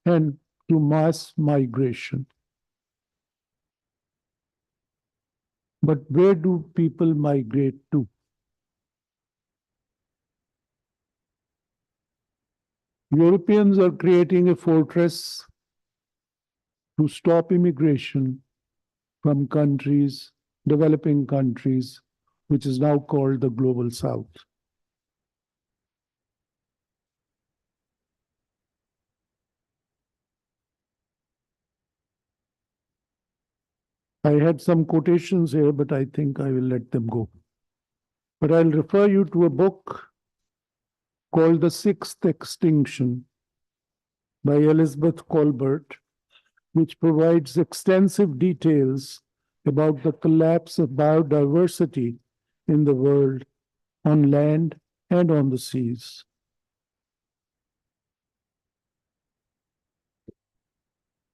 and to mass migration. But where do people migrate to? Europeans are creating a fortress to stop immigration from countries, developing countries, which is now called the Global South. I had some quotations here, but I think I will let them go. But I'll refer you to a book called The Sixth Extinction by Elizabeth Colbert, which provides extensive details about the collapse of biodiversity in the world, on land and on the seas.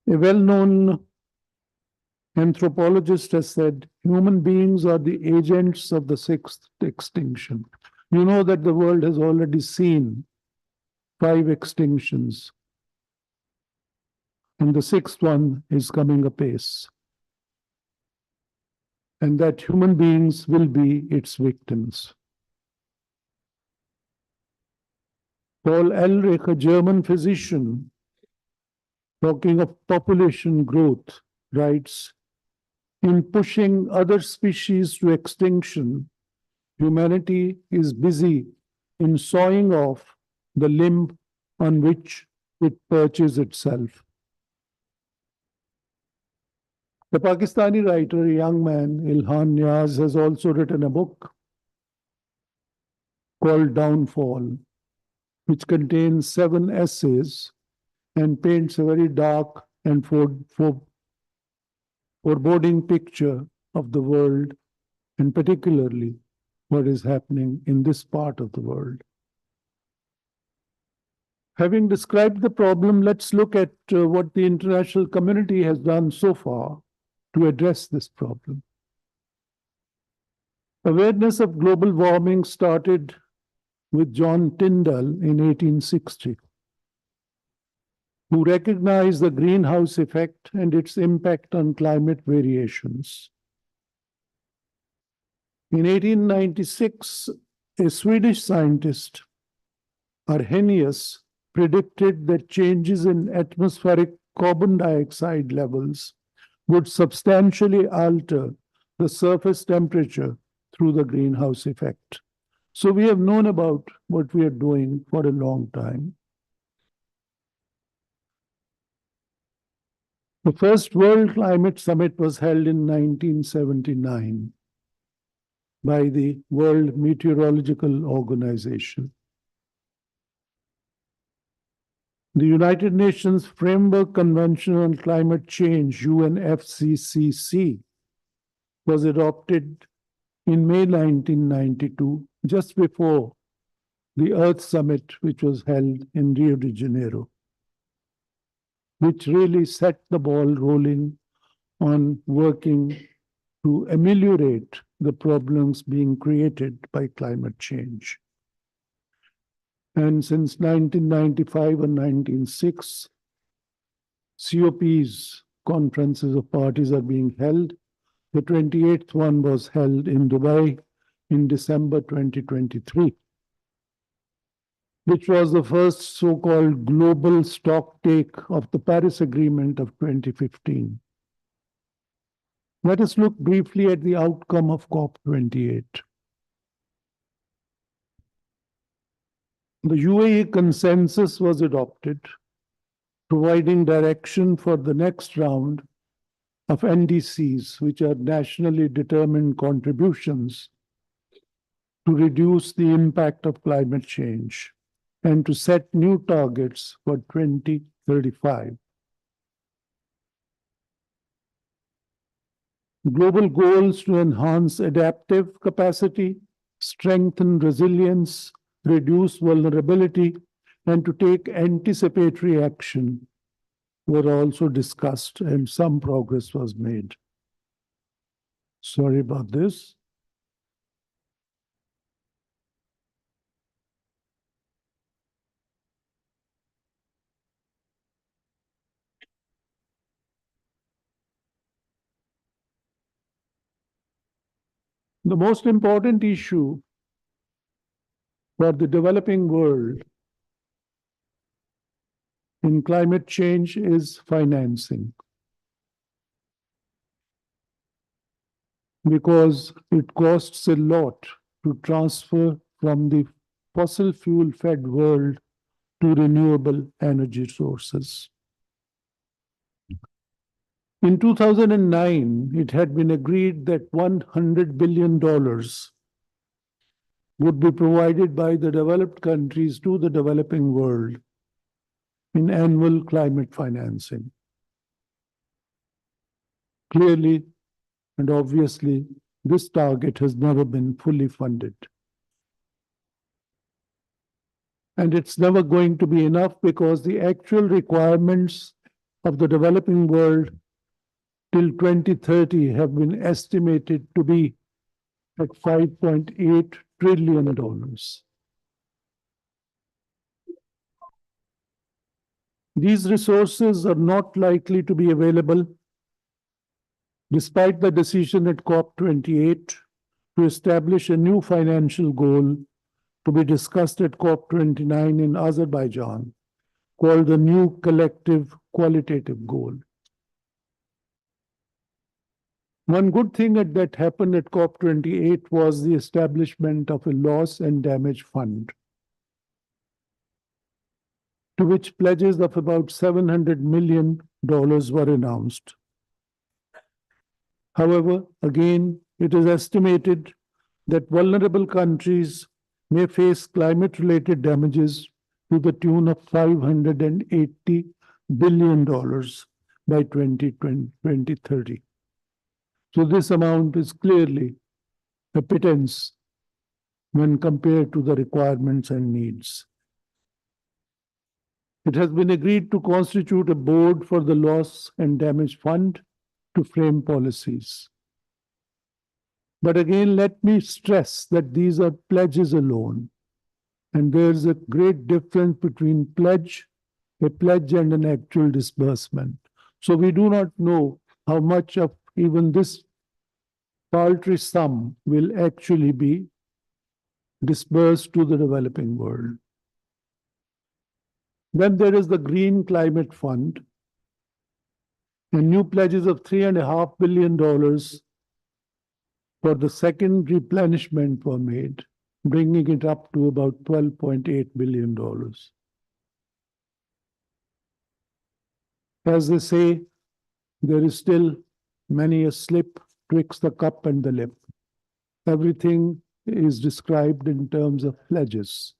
A well-known anthropologist has said, human beings are the agents of the sixth extinction. You know that the world has already seen 5 extinctions, and the 6th one is coming apace, and that human beings will be its victims. Paul Ehrlich, a German physician, talking of population growth, writes, in pushing other species to extinction, humanity is busy in sawing off the limb on which it perches itself. The Pakistani writer, a young man, Ilhan Niaz, has also written a book called Downfall, which contains 7 essays and paints a very dark and foreboding picture of the world, and particularly what is happening in this part of the world. Having described the problem, let's look at what the international community has done so far to address this problem. Awareness of global warming started with John Tyndall in 1860, who recognized the greenhouse effect and its impact on climate variations. In 1896, a Swedish scientist, Arrhenius, predicted that changes in atmospheric carbon dioxide levels would substantially alter the surface temperature through the greenhouse effect. So we have known about what we are doing for a long time. The first World Climate Summit was held in 1979 by the World Meteorological Organization. The United Nations Framework Convention on Climate Change, UNFCCC, was adopted in May 1992, just before the Earth Summit, which was held in Rio de Janeiro, which really set the ball rolling on working to ameliorate the problems being created by climate change. And since 1995 and 1996, COPs, conferences of parties, are being held. The 28th one was held in Dubai in December 2023, which was the first so-called global stocktake of the Paris Agreement of 2015. Let us look briefly at the outcome of COP28. The UAE consensus was adopted, providing direction for the next round of NDCs, which are nationally determined contributions to reduce the impact of climate change and to set new targets for 2035. Global goals to enhance adaptive capacity, strengthen resilience, reduce vulnerability, and to take anticipatory action were also discussed, and some progress was made. Sorry about this. The most important issue for the developing world in climate change is financing, because it costs a lot to transfer from the fossil fuel fed world to renewable energy sources. In 2009, it had been agreed that $100 billion would be provided by the developed countries to the developing world in annual climate financing. Clearly and obviously, this target has never been fully funded. And it's never going to be enough, because the actual requirements of the developing world till 2030 have been estimated to be at $5.8 trillion. These resources are not likely to be available despite the decision at COP28 to establish a new financial goal to be discussed at COP29 in Azerbaijan, called the New Collective Qualitative Goal. One good thing that happened at COP28 was the establishment of a loss and damage fund, to which pledges of about $700 million were announced. However, again, it is estimated that vulnerable countries may face climate-related damages to the tune of $580 billion by 2030. So this amount is clearly a pittance when compared to the requirements and needs. It has been agreed to constitute a board for the loss and damage fund to frame policies. But again, let me stress that these are pledges alone. And there's a great difference between a pledge and an actual disbursement. So we do not know how much of even this paltry sum will actually be disbursed to the developing world. Then there is the Green Climate Fund, and new pledges of $3.5 billion for the second replenishment were made, bringing it up to about $12.8 billion. As they say, there is still many a slip twixt the cup and the lip. Everything is described in terms of pledges.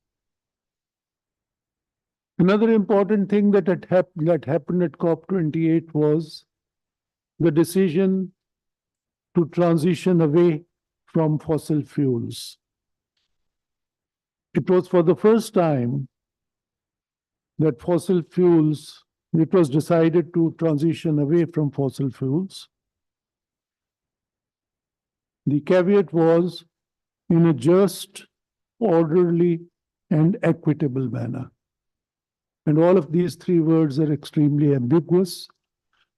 Another important thing that happened at COP28 was the decision to transition away from fossil fuels. It was for the first time that it was decided to transition away from fossil fuels. The caveat was in a just, orderly, and equitable manner. And all of these three words are extremely ambiguous,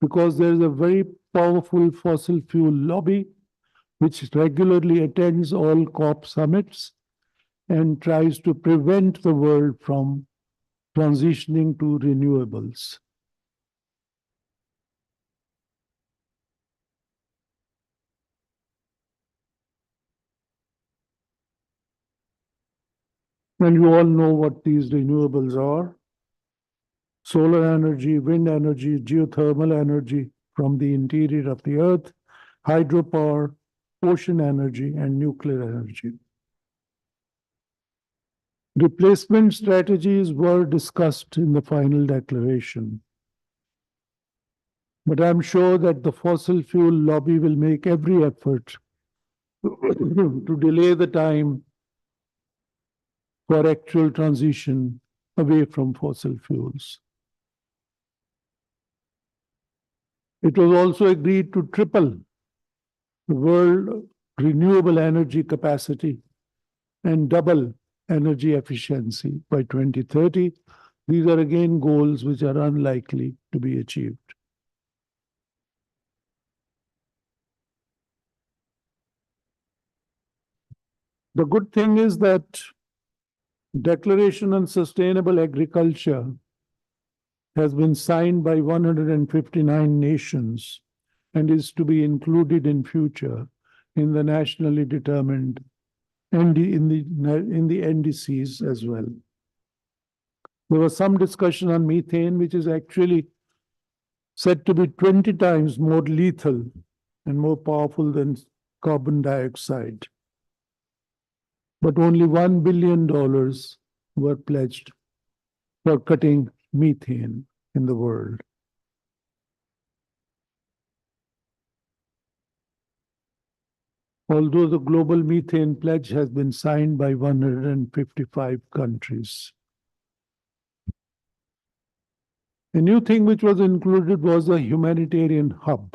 because there is a very powerful fossil fuel lobby which regularly attends all COP summits and tries to prevent the world from transitioning to renewables. And you all know what these renewables are: solar energy, wind energy, geothermal energy from the interior of the earth, hydropower, ocean energy, and nuclear energy. Replacement strategies were discussed in the final declaration. But I'm sure that the fossil fuel lobby will make every effort to delay the time for actual transition away from fossil fuels. It was also agreed to triple the world renewable energy capacity and double energy efficiency by 2030. These are again goals which are unlikely to be achieved. The good thing is that Declaration on Sustainable Agriculture has been signed by 159 nations and is to be included in future in the nationally determined in the NDCs as well. There was some discussion on methane, which is actually said to be 20 times more lethal and more powerful than carbon dioxide. But only $1 billion were pledged for cutting methane in the world. Although the global methane pledge has been signed by 155 countries. A new thing which was included was a humanitarian hub.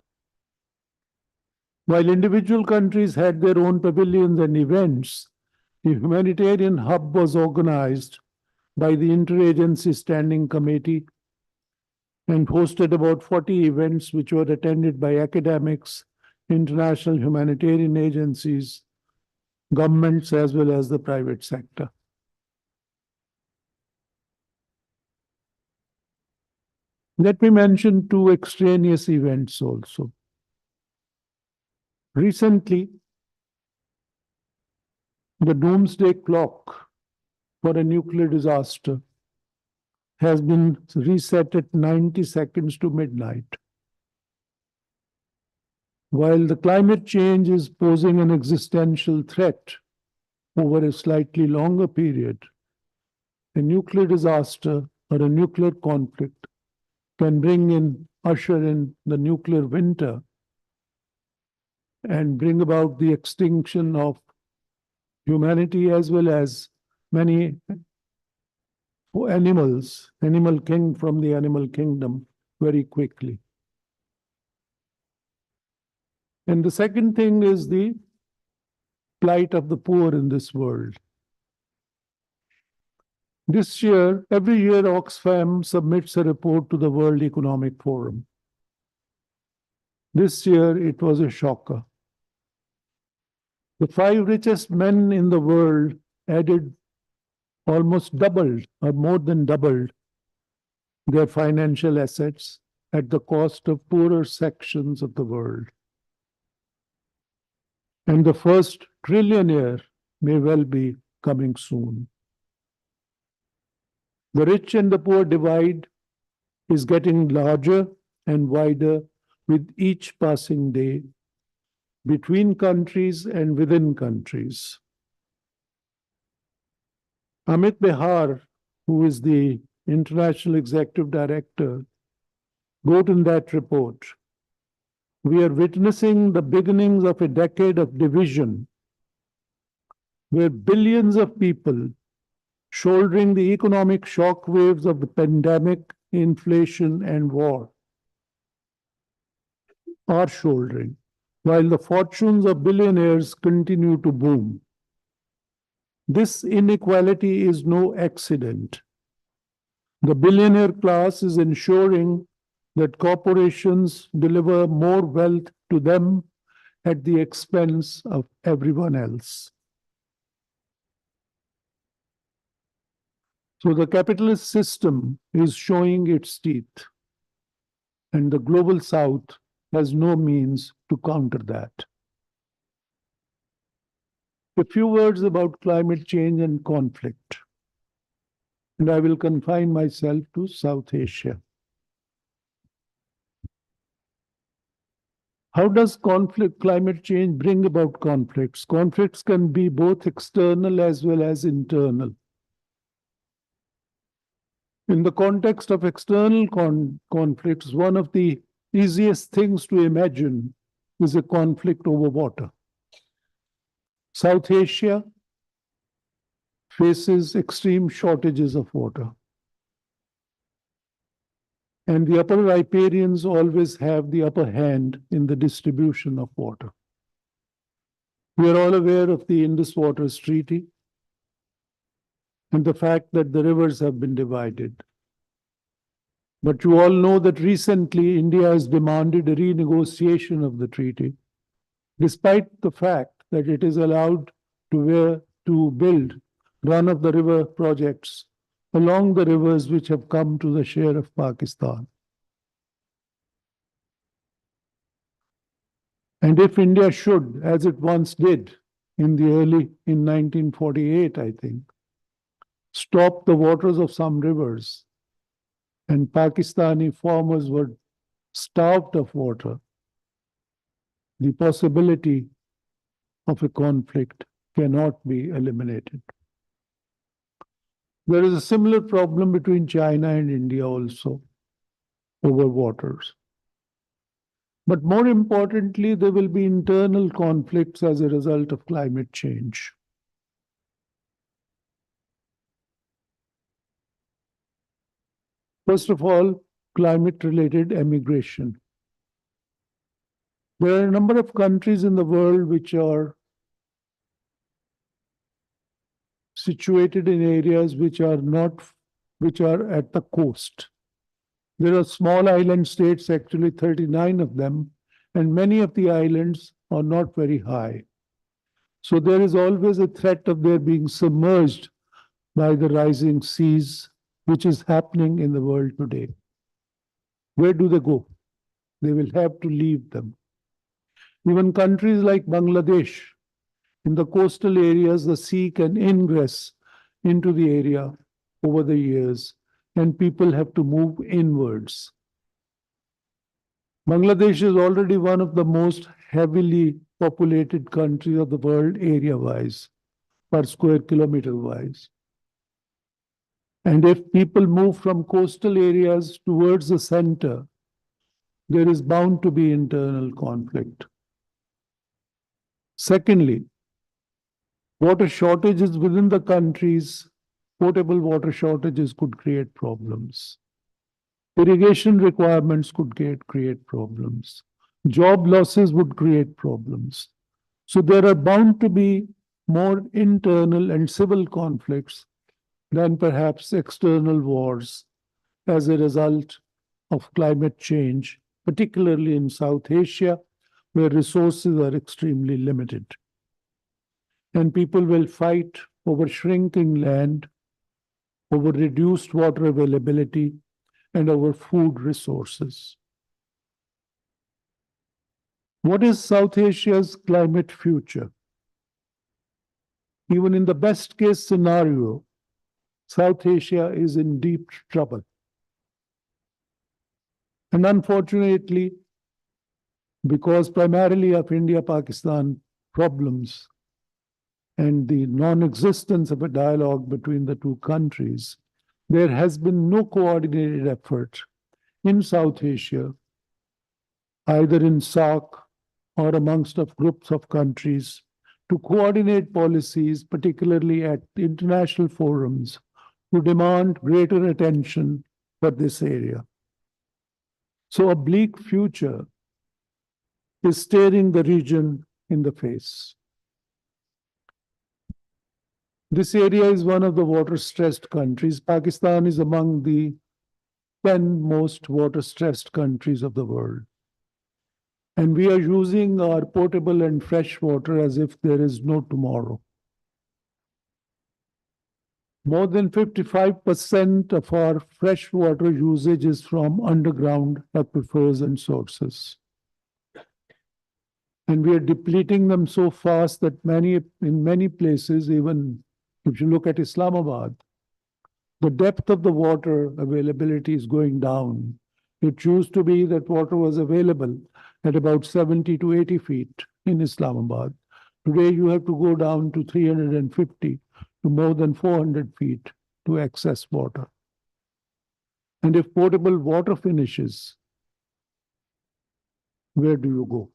While individual countries had their own pavilions and events, the humanitarian hub was organized by the Interagency Standing Committee and hosted about 40 events which were attended by academics, international humanitarian agencies, governments, as well as the private sector. Let me mention two extraneous events also. Recently, the doomsday clock for a nuclear disaster has been reset at 90 seconds to midnight. While the climate change is posing an existential threat over a slightly longer period, a nuclear disaster or a nuclear conflict can usher in the nuclear winter and bring about the extinction of humanity as well as many animals, from the animal kingdom very quickly. And the second thing is the plight of the poor in this world. This year, every year, Oxfam submits a report to the World Economic Forum. This year, it was a shocker. The 5 richest men in the world added almost doubled or more than doubled their financial assets at the cost of poorer sections of the world. And the first trillionaire may well be coming soon. The rich and the poor divide is getting larger and wider with each passing day between countries and within countries. Amit Behar, who is the International Executive Director, wrote in that report, "We are witnessing the beginnings of a decade of division where billions of people shouldering the economic shock waves of the pandemic, inflation, and war are shouldering, while the fortunes of billionaires continue to boom. This inequality is no accident. The billionaire class is ensuring that corporations deliver more wealth to them at the expense of everyone else." So the capitalist system is showing its teeth, and the global south has no means to counter that. A few words about climate change and conflict, and I will confine myself to South Asia. How does climate change bring about conflicts? Conflicts can be both external as well as internal. In the context of external conflicts, one of the easiest things to imagine is a conflict over water. South Asia faces extreme shortages of water. And the upper riparians always have the upper hand in the distribution of water. We are all aware of the Indus Waters Treaty and the fact that the rivers have been divided. But you all know that recently India has demanded a renegotiation of the treaty, despite the fact that it is allowed to wear to build run-of-the-river projects along the rivers which have come to the share of Pakistan. And if India should, as it once did in 1948, I think, stop the waters of some rivers, and Pakistani farmers were starved of water, the possibility of a conflict cannot be eliminated. There is a similar problem between China and India also over waters. But more importantly, there will be internal conflicts as a result of climate change. First of all, climate-related emigration. There are a number of countries in the world which are situated in areas which are at the coast. There are small island states, actually 39 of them, and many of the islands are not very high. So there is always a threat of their being submerged by the rising seas, which is happening in the world today. Where do they go? They will have to leave them. Even countries like Bangladesh, in the coastal areas, the sea can ingress into the area over the years, and people have to move inwards. Bangladesh is already one of the most heavily populated countries of the world area-wise, per square kilometer-wise. And if people move from coastal areas towards the center, there is bound to be internal conflict. Secondly, water shortages within the countries, potable water shortages could create problems. Irrigation requirements could create problems. Job losses would create problems. So there are bound to be more internal and civil conflicts than perhaps external wars as a result of climate change, particularly in South Asia, where resources are extremely limited. And people will fight over shrinking land, over reduced water availability, and over food resources. What is South Asia's climate future? Even in the best case scenario, South Asia is in deep trouble. And unfortunately, because primarily of India-Pakistan problems and the non-existence of a dialogue between the two countries, there has been no coordinated effort in South Asia, either in SAARC or amongst of groups of countries, to coordinate policies, particularly at international forums, to demand greater attention for this area. So a bleak future is staring the region in the face. This area is one of the water-stressed countries. Pakistan is among the 10 most water-stressed countries of the world. And we are using our potable and fresh water as if there is no tomorrow. More than 55% of our fresh water usage is from underground aquifers and sources. And we are depleting them so fast that in many places, even if you look at Islamabad, the depth of the water availability is going down. It used to be that water was available at about 70 to 80 feet in Islamabad. Today, you have to go down to 350 to more than 400 feet to access water. And if potable water finishes, where do you go?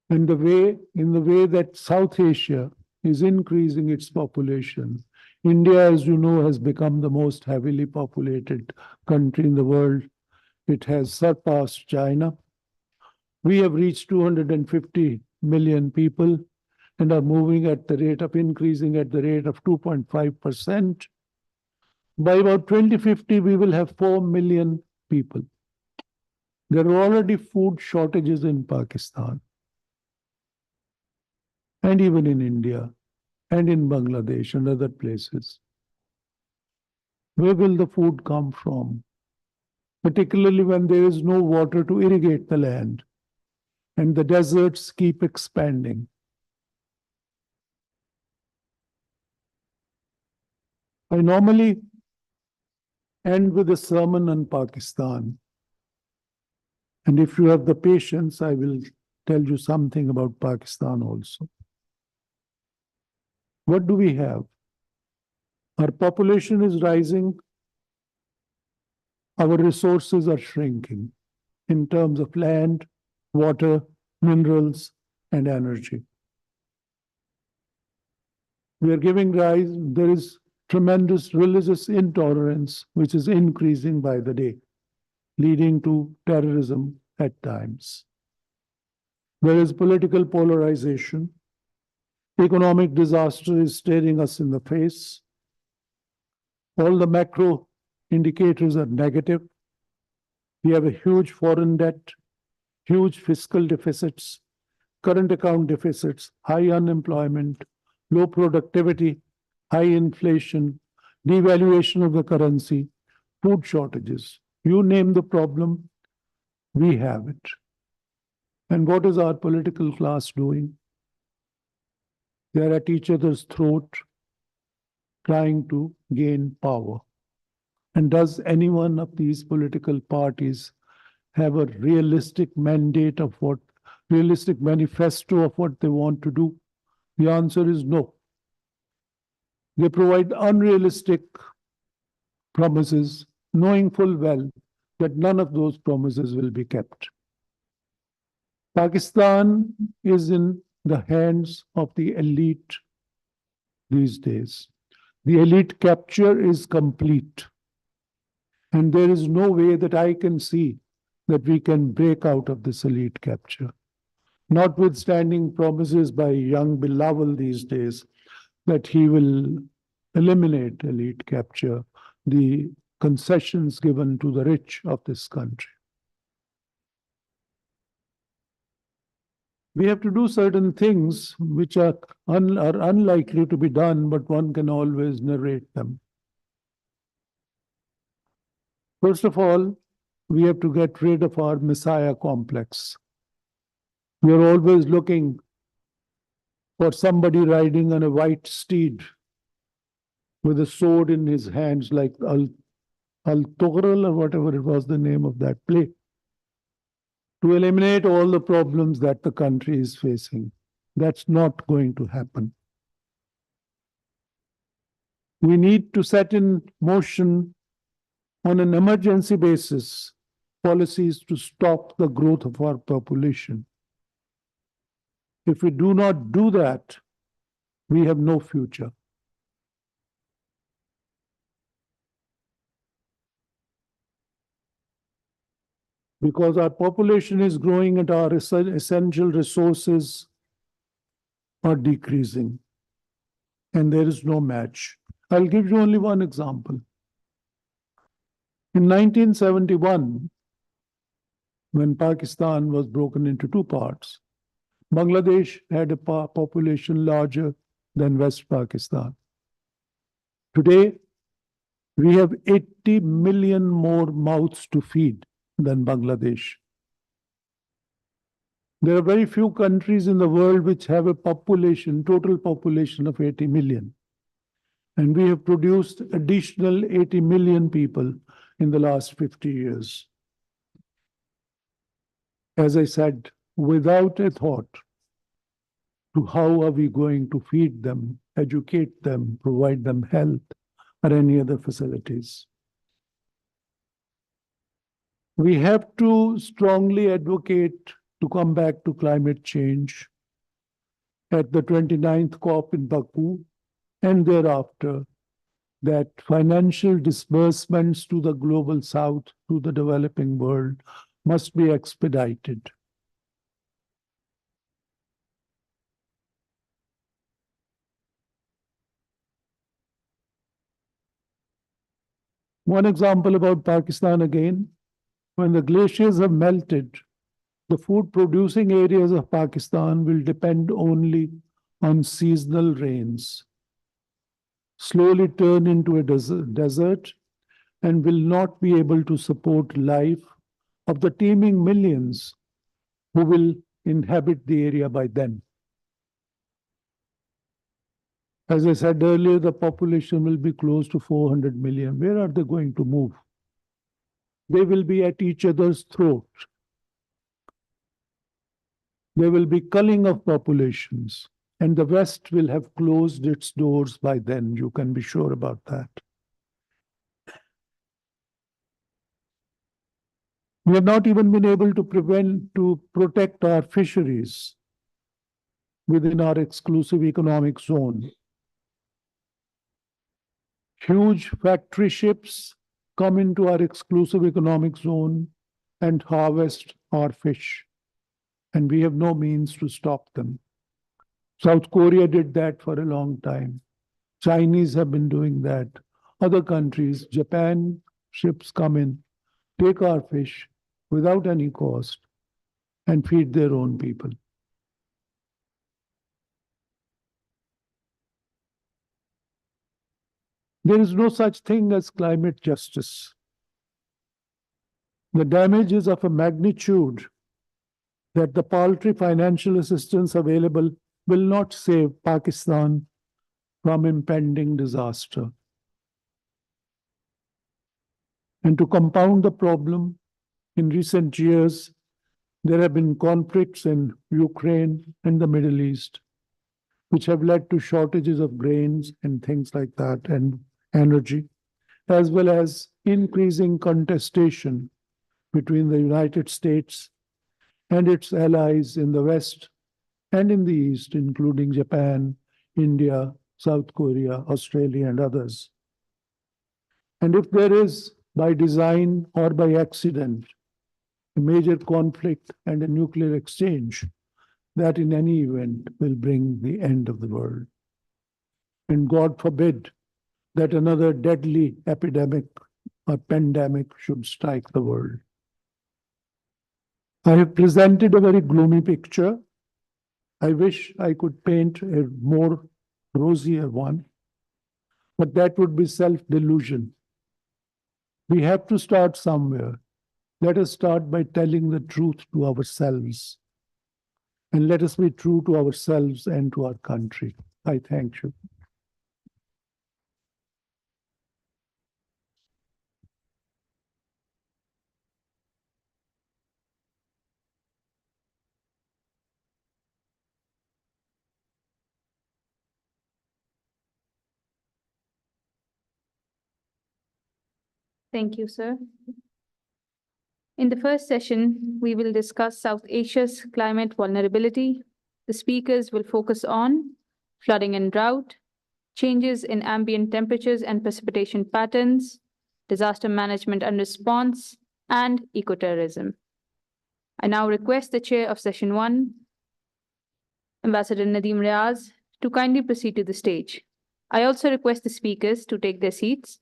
And in the way that South Asia is increasing its population, India, as you know, has become the most heavily populated country in the world. It has surpassed China. We have reached 250 million people and are moving at the rate of increasing at the rate of 2.5%. By about 2050, we will have 4 million people. There are already food shortages in Pakistan. and even in India and in Bangladesh and other places. Where will the food come from? Particularly when there is no water to irrigate the land and the deserts keep expanding. I normally end with a sermon on Pakistan. And if you have the patience, I will tell you something about Pakistan also. What do we have? Our population is rising. Our resources are shrinking in terms of land, water, minerals, and energy. We are giving rise, there is tremendous religious intolerance, which is increasing by the day, leading to terrorism at times. There is political polarization. Economic disaster is staring us in the face. All the macro indicators are negative. We have a huge foreign debt, huge fiscal deficits, current account deficits, high unemployment, low productivity, high inflation, devaluation of the currency, food shortages. You name the problem, we have it. And what is our political class doing? They are at each other's throat, trying to gain power. And does any one of these political parties have a realistic mandate of what, realistic manifesto of what they want to do? The answer is no. They provide unrealistic promises, knowing full well that none of those promises will be kept. Pakistan is in the hands of the elite these days. The elite capture is complete. And there is no way that I can see that we can break out of this elite capture. Notwithstanding promises by young Bilawal these days that he will eliminate elite capture, the concessions given to the rich of this country. We have to do certain things which are unlikely to be done, but one can always narrate them. First of all, we have to get rid of our Messiah complex. We are always looking for somebody riding on a white steed with a sword in his hands, like Al-Tughral or whatever it was the name of that play, to eliminate all the problems that the country is facing. That's not going to happen. We need to set in motion on an emergency basis policies to stop the growth of our population. If we do not do that, we have no future. Because our population is growing and our essential resources are decreasing, and there is no match. I'll give you only one example. In 1971, when Pakistan was broken into two parts, Bangladesh had a population larger than West Pakistan. Today, we have 80 million more mouths to feed than Bangladesh. There are very few countries in the world which have a population, total population of 80 million. And we have produced additional 80 million people in the last 50 years. As I said, without a thought to how are we going to feed them, educate them, provide them health or any other facilities. We have to strongly advocate to come back to climate change at the 29th COP in Baku and thereafter, that financial disbursements to the global south, to the developing world, must be expedited. One example about Pakistan again, when the glaciers have melted, the food producing areas of Pakistan will depend only on seasonal rains, slowly turn into a desert, and will not be able to support life of the teeming millions who will inhabit the area by then. As I said earlier, the population will be close to 400 million. Where are they going to move? They will be at each other's throat. There will be culling of populations, and the West will have closed its doors by then. You can be sure about that. We have not even been able to protect our fisheries within our exclusive economic zone. Huge factory ships come into our exclusive economic zone and harvest our fish, and we have no means to stop them. South Korea did that for a long time. Chinese have been doing that. Other countries, Japan, ships come in, take our fish without any cost, and feed their own people. There is no such thing as climate justice. The damage is of a magnitude that the paltry financial assistance available will not save Pakistan from impending disaster. And to compound the problem, in recent years, there have been conflicts in Ukraine and the Middle East, which have led to shortages of grains and things like that, and energy, as well as increasing contestation between the United States and its allies in the West and in the East, including Japan, India, South Korea, Australia, and others. And if there is, by design or by accident, a major conflict and a nuclear exchange, that in any event will bring the end of the world. And God forbid that another deadly epidemic or pandemic should strike the world. I have presented a very gloomy picture. I wish I could paint a more rosier one, but that would be self-delusion. We have to start somewhere. Let us start by telling the truth to ourselves. And let us be true to ourselves and to our country. I thank you. Thank you, sir. In the first session, we will discuss South Asia's climate vulnerability. The speakers will focus on flooding and drought, changes in ambient temperatures and precipitation patterns, disaster management and response, and ecotourism. I now request the chair of session 1, Ambassador Nadeem Riaz, to kindly proceed to the stage. I also request the speakers to take their seats.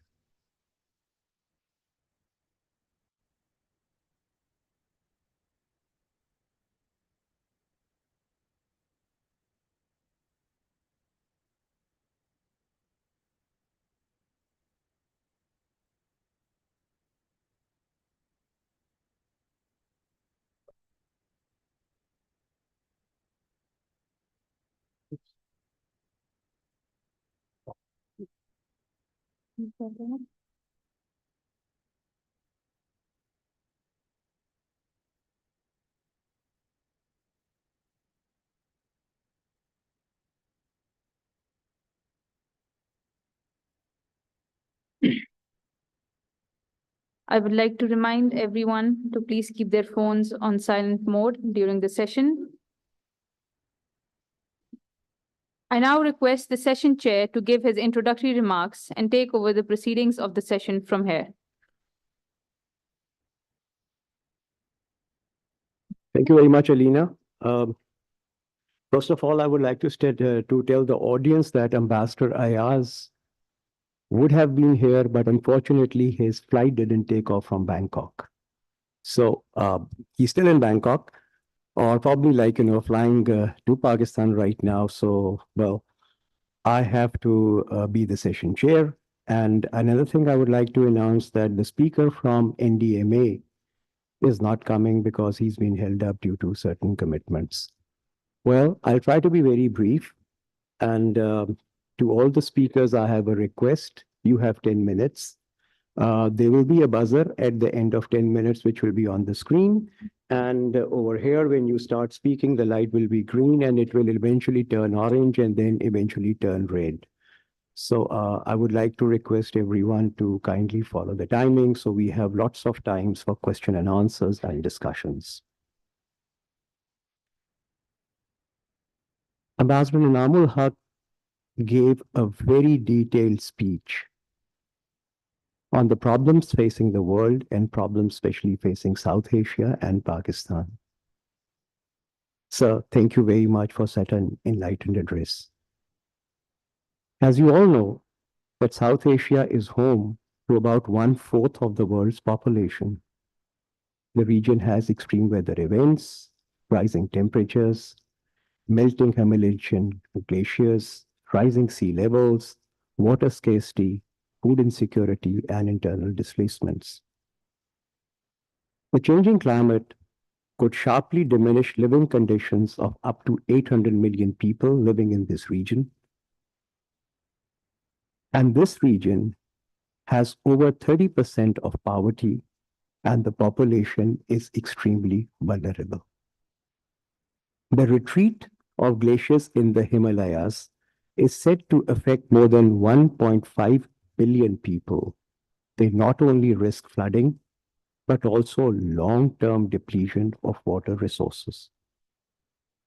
I would like to remind everyone to please keep their phones on silent mode during the session. I now request the session chair to give his introductory remarks and take over the proceedings of the session from here. Thank you very much, Alina. First of all, I would like to tell the audience that Ambassador Ayaz would have been here, but unfortunately his flight didn't take off from Bangkok. So he's still in Bangkok, or probably like, flying to Pakistan right now. So, well, I have to be the session chair. And another thing I would like to announce that the speaker from NDMA is not coming because he's been held up due to certain commitments. Well, I'll try to be very brief. And to all the speakers, I have a request. You have 10 minutes. There will be a buzzer at the end of 10 minutes, which will be on the screen. And over here, when you start speaking, the light will be green and it will eventually turn orange and then eventually turn red. So I would like to request everyone to kindly follow the timing so we have lots of times for question and answers and discussions. Ambassador Inamul Haq gave a very detailed speech on the problems facing the world and problems especially facing South Asia and Pakistan. Sir, thank you very much for such an enlightened address. As you all know, that South Asia is home to about 1/4 of the world's population. The region has extreme weather events, rising temperatures, melting Himalayan glaciers, rising sea levels, water scarcity, food insecurity, and internal displacements. The changing climate could sharply diminish living conditions of up to 800 million people living in this region. And this region has over 30% of poverty, and the population is extremely vulnerable. The retreat of glaciers in the Himalayas is said to affect more than 1.5 billion people. They not only risk flooding, but also long-term depletion of water resources.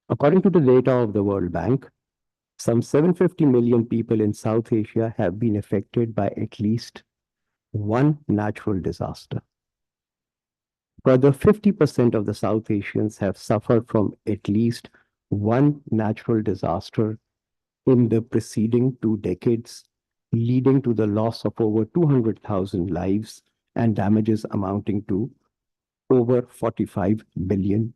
According to the data of the World Bank, some 750 million people in South Asia have been affected by at least one natural disaster. Further, 50% of the South Asians have suffered from at least one natural disaster in the preceding 2 decades, leading to the loss of over 200,000 lives and damages amounting to over $45 billion.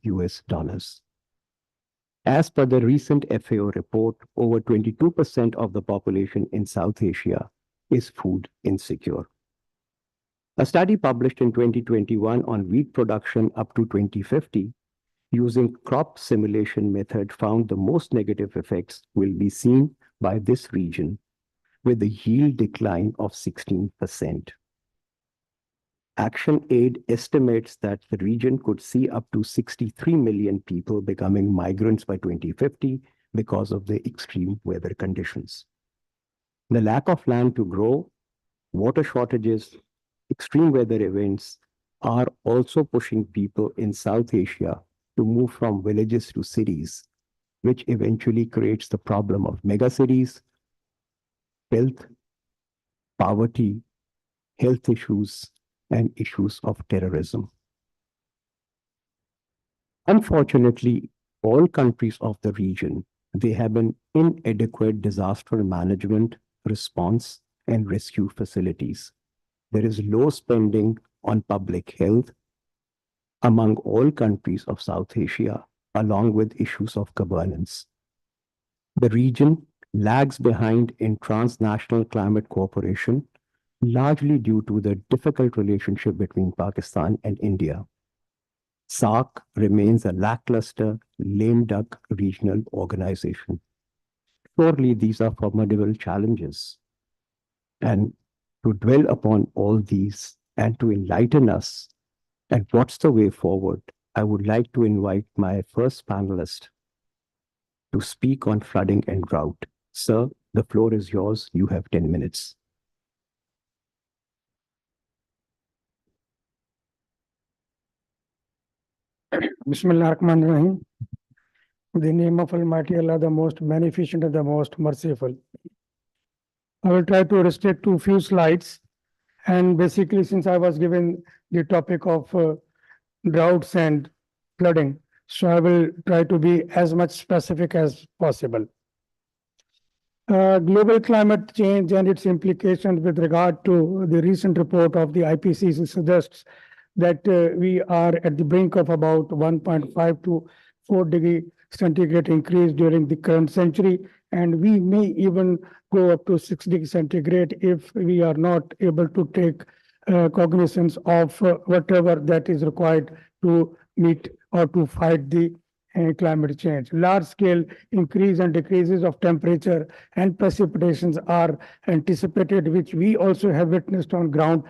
As per the recent FAO report, over 22% of the population in South Asia is food insecure. A study published in 2021 on wheat production up to 2050 using crop simulation method found the most negative effects will be seen by this region with a yield decline of 16%. ActionAid estimates that the region could see up to 63 million people becoming migrants by 2050 because of the extreme weather conditions. The lack of land to grow, water shortages, extreme weather events are also pushing people in South Asia to move from villages to cities, which eventually creates the problem of megacities, wealth, poverty, health issues, and issues of terrorism. Unfortunately, all countries of the region, they have an inadequate disaster management, response, and rescue facilities. There is low spending on public health among all countries of South Asia, along with issues of governance. The region lags behind in transnational climate cooperation, largely due to the difficult relationship between Pakistan and India. SAARC remains a lackluster, lame duck regional organization. Surely these are formidable challenges. And to dwell upon all these and to enlighten us and what's the way forward, I would like to invite my first panelist to speak on flooding and drought. Sir, the floor is yours. You have 10 minutes. Bismillah ar-Rahman ar-Rahim. In the name of Almighty Allah, the most beneficent and the most merciful. I will try to restrict to few slides. And basically, since I was given the topic of droughts and flooding, so I will try to be as much specific as possible. Global climate change and its implications with regard to the recent report of the IPCC suggests that we are at the brink of about 1.5 to 4 degree centigrade increase during the current century. And we may even go up to 6 degree centigrade if we are not able to take cognizance of whatever that is required to meet or to fight the climate change. Large scale increase and decreases of temperature and precipitations are anticipated, which we also have witnessed on ground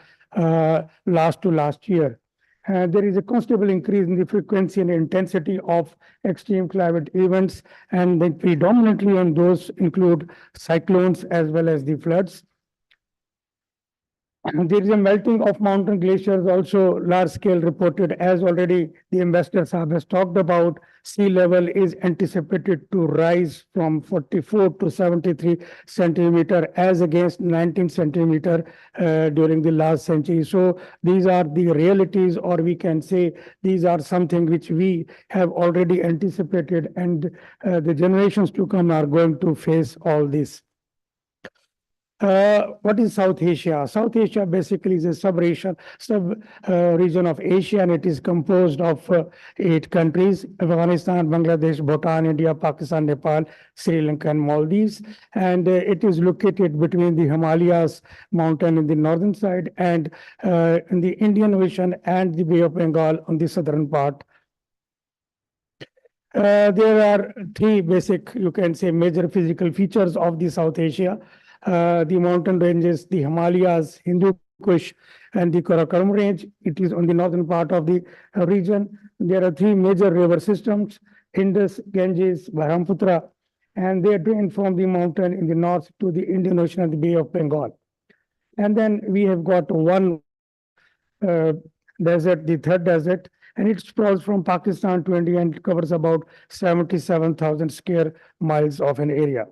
last year. There is a considerable increase in the frequency and intensity of extreme climate events, and then predominantly on those include cyclones as well as the floods. And there is a melting of mountain glaciers, also large scale reported, as already the Ambassador Saab has talked about. Sea level is anticipated to rise from 44 to 73 centimeter as against 19 centimeter during the last century. So these are the realities, or we can say these are something which we have already anticipated, and the generations to come are going to face all this. What is South Asia? South Asia basically is a sub-region of Asia, and it is composed of 8 countries: Afghanistan, Bangladesh, Bhutan, India, Pakistan, Nepal, Sri Lanka, and Maldives. And it is located between the Himalayas mountain in the northern side and in the Indian Ocean and the Bay of Bengal on the southern part. There are 3 basic, you can say, major physical features of the South Asia. The mountain ranges, the Himalayas, Hindu Kush, and the Karakoram range. It is on the northern part of the region. There are 3 major river systems: Indus, Ganges, Brahmaputra, and they drain from the mountain in the north to the Indian Ocean and the Bay of Bengal. And then we have got one desert, the third desert, and it sprawls from Pakistan to India and covers about 77,000 square miles of an area.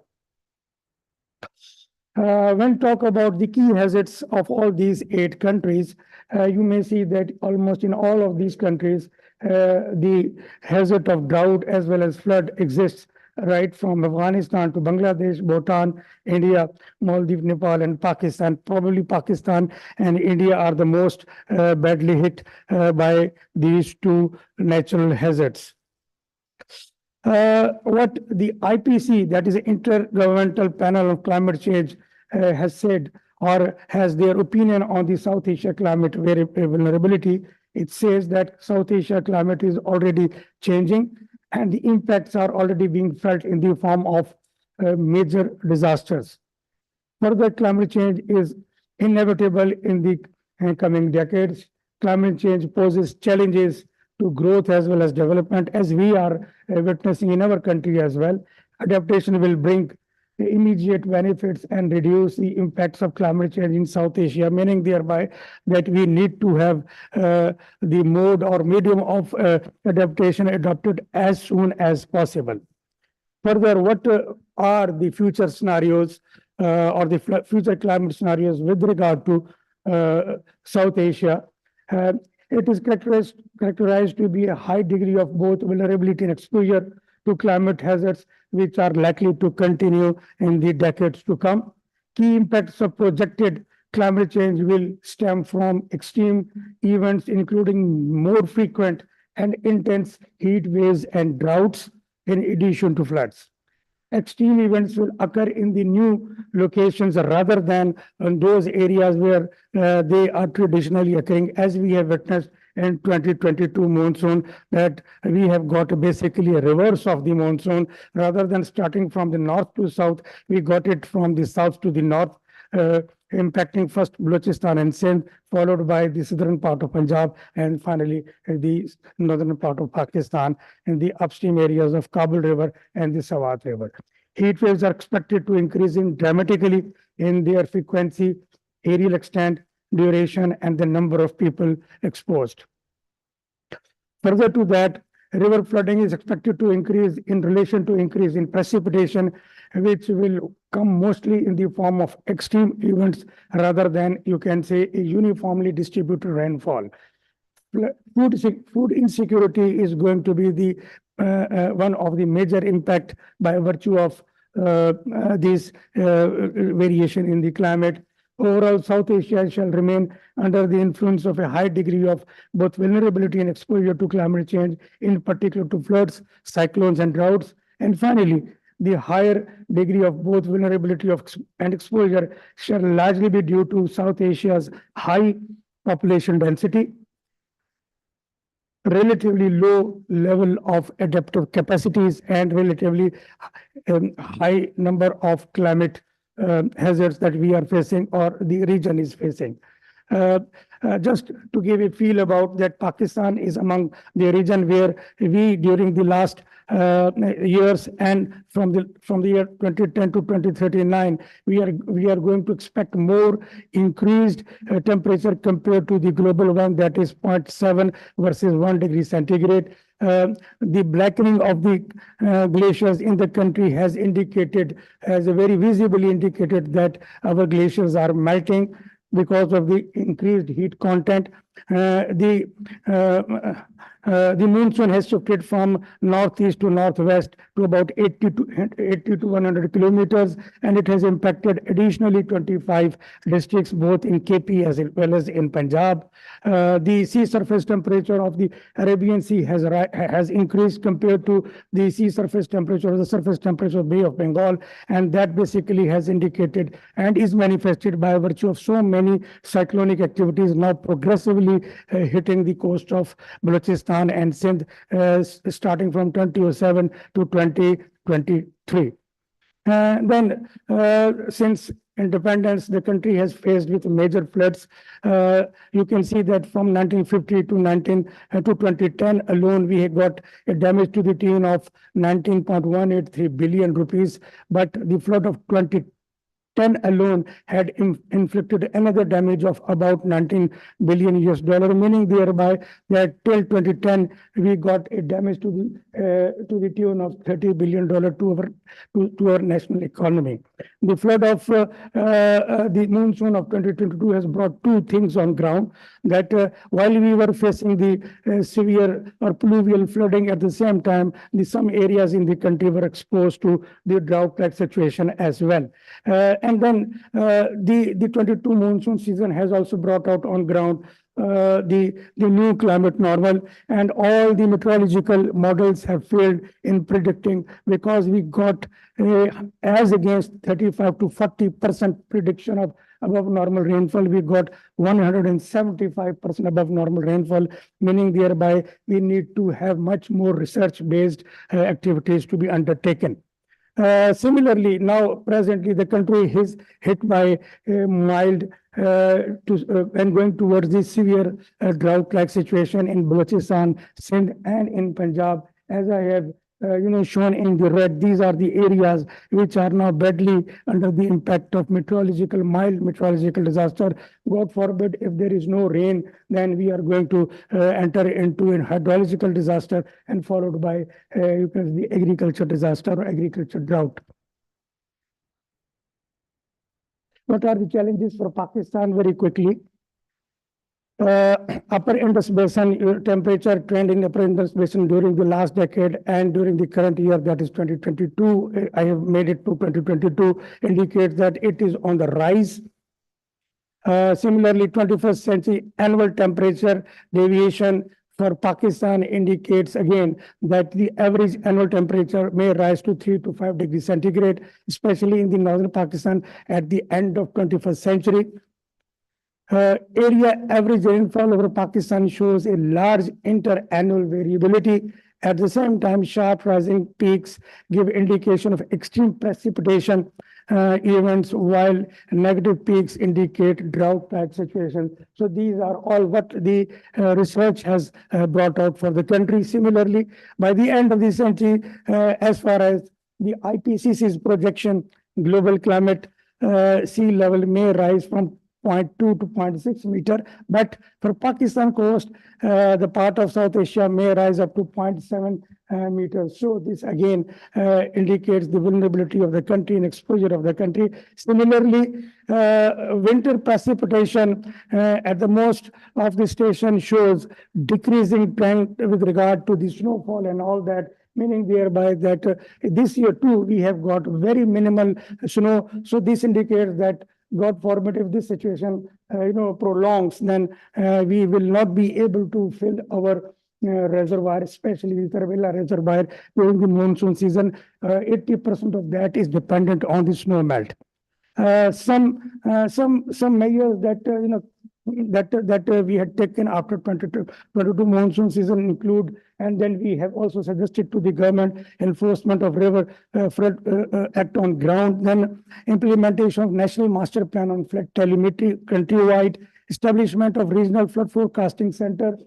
When talk about the key hazards of all these 8 countries, you may see that almost in all of these countries, the hazard of drought as well as flood exists, right from Afghanistan to Bangladesh, Bhutan, India, Maldives, Nepal, and Pakistan. Probably Pakistan and India are the most badly hit by these 2 natural hazards. What the IPC, that is the Intergovernmental Panel on Climate Change, has said, or has their opinion on the South Asia climate vulnerability, it says that South Asia climate is already changing, and the impacts are already being felt in the form of major disasters. Further, climate change is inevitable in the coming decades. Climate change poses challenges to growth as well as development, as we are witnessing in our country as well. Adaptation will bring immediate benefits and reduce the impacts of climate change in South Asia, meaning thereby that we need to have the mode or medium of adaptation adopted as soon as possible. Further, what are the future scenarios or the future climate scenarios with regard to South Asia? It is characterized to be a high degree of both vulnerability and exposure to climate hazards, which are likely to continue in the decades to come. Key impacts of projected climate change will stem from extreme events, including more frequent and intense heat waves and droughts, in addition to floods. Extreme events will occur in the new locations rather than in those areas where they are traditionally occurring, as we have witnessed in 2022 monsoon, that we have got basically a reverse of the monsoon. Rather than starting from the north to south, we got it from the south to the north, impacting first Balochistan and Sindh, followed by the southern part of Punjab, and finally the northern part of Pakistan in the upstream areas of Kabul River and the Swat River. Heat waves are expected to increase dramatically in their frequency, aerial extent, duration, and the number of people exposed. Further to that, river flooding is expected to increase in relation to increase in precipitation, which will come mostly in the form of extreme events rather than, you can say, a uniformly distributed rainfall. Food insecurity is going to be the one of the major impact by virtue of this variation in the climate. Overall, South Asia shall remain under the influence of a high degree of both vulnerability and exposure to climate change, in particular to floods, cyclones, and droughts. And finally, the higher degree of both vulnerability and exposure shall largely be due to South Asia's high population density, relatively low level of adaptive capacities, and relatively high number of climate hazards that we are facing or the region is facing. Just to give a feel about that, Pakistan is among the region where we, during the last years and from the year 2010 to 2039, we are going to expect more increased temperature compared to the global one, that is 0.7 versus 1 degree centigrade. The blackening of the glaciers in the country has very visibly indicated that our glaciers are melting because of the increased heat content. The monsoon has shifted from northeast to northwest to about 80 to 100 kilometers, and it has impacted additionally 25 districts, both in KP as well as in Punjab. The sea surface temperature of the Arabian Sea has increased compared to the sea surface temperature, the surface temperature of Bay of Bengal, and that basically has indicated and is manifested by virtue of so many cyclonic activities now progressively hitting the coast of Balochistan and Sindh, starting from 2007 to 2023. Then, since independence, the country has faced with major floods. You can see that from 1950 to 2010 alone, we have got a damage to the tune of 19.183 billion rupees. But the flood of 2010 alone had inflicted another damage of about 19 billion US dollar, meaning thereby that till 2010 we got a damage to the tune of $30 billion to our national economy. The flood of the monsoon of 2022 has brought two things on ground, that while we were facing the severe or pluvial flooding, at the same time some areas in the country were exposed to the drought-like situation as well. And then the 22 monsoon season has also brought out on ground the new climate normal, and all the meteorological models have failed in predicting, because we got as against 35 to 40% prediction of above normal rainfall, we got 175% above normal rainfall, meaning thereby we need to have much more research-based activities to be undertaken. Similarly, now presently the country is hit by a mild and going towards the severe drought-like situation in Balochistan, Sindh, and in Punjab. As I have shown in the red, these are the areas which are now badly under the impact of mild meteorological disaster. God forbid, if there is no rain, then we are going to enter into a hydrological disaster, and followed by the agriculture disaster or agriculture drought. What are the challenges for Pakistan? Very quickly. Upper Indus Basin temperature trend in Upper Indus Basin during the last decade and during the current year, that is 2022, I have made it to 2022, indicates that it is on the rise. Similarly, 21st century annual temperature deviation for Pakistan indicates again that the average annual temperature may rise to 3 to 5 degrees centigrade, especially in the northern Pakistan at the end of 21st century. Area average rainfall over Pakistan shows a large interannual variability. At the same time, sharp rising peaks give indication of extreme precipitation events, while negative peaks indicate drought-type situations. So these are all what the research has brought out for the country. Similarly, by the end of the century, as far as the IPCC's projection, global climate sea level may rise from 0.2 to 0.6 meter, but for Pakistan coast, the part of South Asia may rise up to 0.7 meters. So this again indicates the vulnerability of the country and exposure of the country. Similarly, winter precipitation at the most of the station shows decreasing trend with regard to the snowfall and all that, meaning thereby that this year too we have got very minimal snow. So this indicates that God forbid, if this situation, prolongs, then we will not be able to fill our reservoir, especially the Tarvela Reservoir during the monsoon season. 80% of that is dependent on the snow melt. Some measures that, we had taken after 22 monsoon season include, and then we have also suggested to the government enforcement of river flood act on ground, then implementation of national master plan on flood telemetry countrywide, establishment of regional flood forecasting center.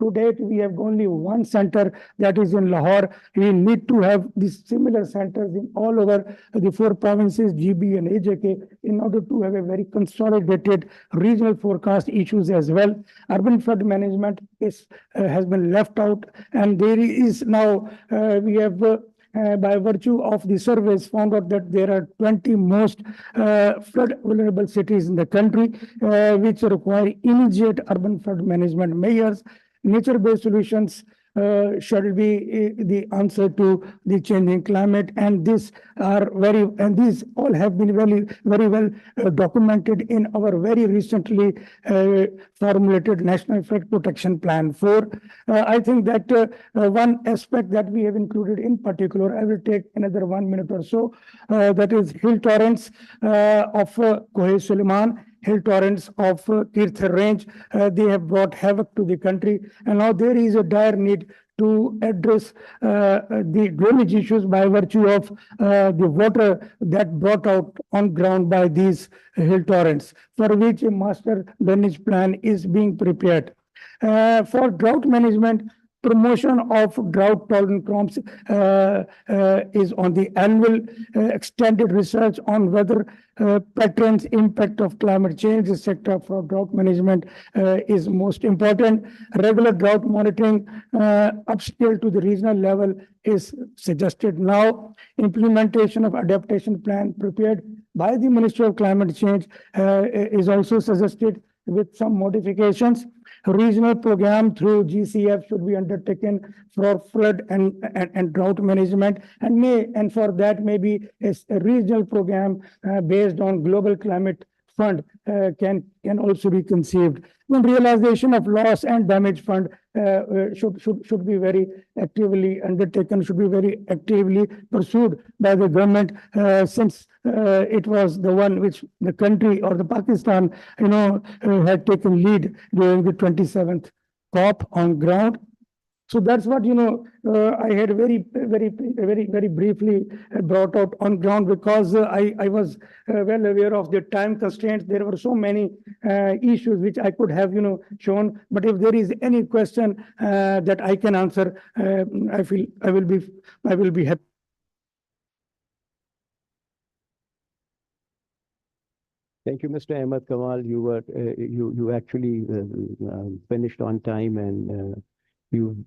To date, we have only one center, that is in Lahore. We need to have these similar centers in all over the 4 provinces, GB and AJK, in order to have a very consolidated regional forecast issues as well. Urban flood management has been left out, and there is now, we have by virtue of the surveys found out that there are 20 most flood vulnerable cities in the country, which require immediate urban flood management measures. Nature-based solutions should be the answer to the changing climate, and these all have been very well documented in our very recently formulated National Flood Protection Plan 4. I think that one aspect that we have included in particular, I will take another 1 minute or so, that is hill torrents of Kohe Suleiman, hill torrents of Tirthar range. They have brought havoc to the country, and now there is a dire need to address the drainage issues by virtue of the water that brought out on ground by these hill torrents, for which a master drainage plan is being prepared. For drought management, promotion of drought tolerant crops is on the annual. Extended research on weather patterns, impact of climate change, etc. for drought management is most important. Regular drought monitoring upscale to the regional level is suggested now. Implementation of adaptation plan prepared by the Ministry of Climate Change is also suggested with some modifications. Regional program through GCF should be undertaken for flood and drought management, and for that maybe a regional program based on Global Climate Fund can also be conceived. When realization of loss and damage fund should be very actively undertaken, should be very actively pursued by the government, since it was the one which the country or the Pakistan, had taken lead during the 27th COP on ground. So that's what, I had very briefly brought out on ground, because I was well aware of the time constraints. There were so many issues which I could have, shown. But if there is any question that I can answer, I will be happy. Thank you, Mr. Ahmed Kamal. You actually finished on time, and you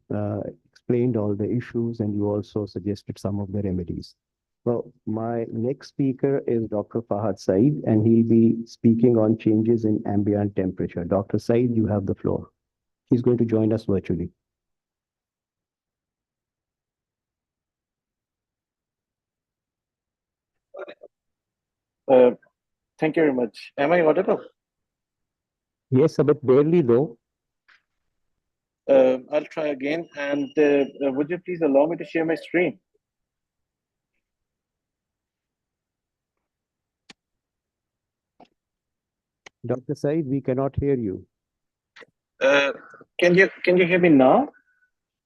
explained all the issues, and you also suggested some of the remedies. Well, my next speaker is Dr. Fahad Saeed, and he'll be speaking on changes in ambient temperature. Dr. Saeed, you have the floor. He's going to join us virtually. Thank you very much. Am I audible? Yes, a bit barely though. I'll try again. And would you please allow me to share my screen? Dr. Saeed, we cannot hear you. Can you hear me now?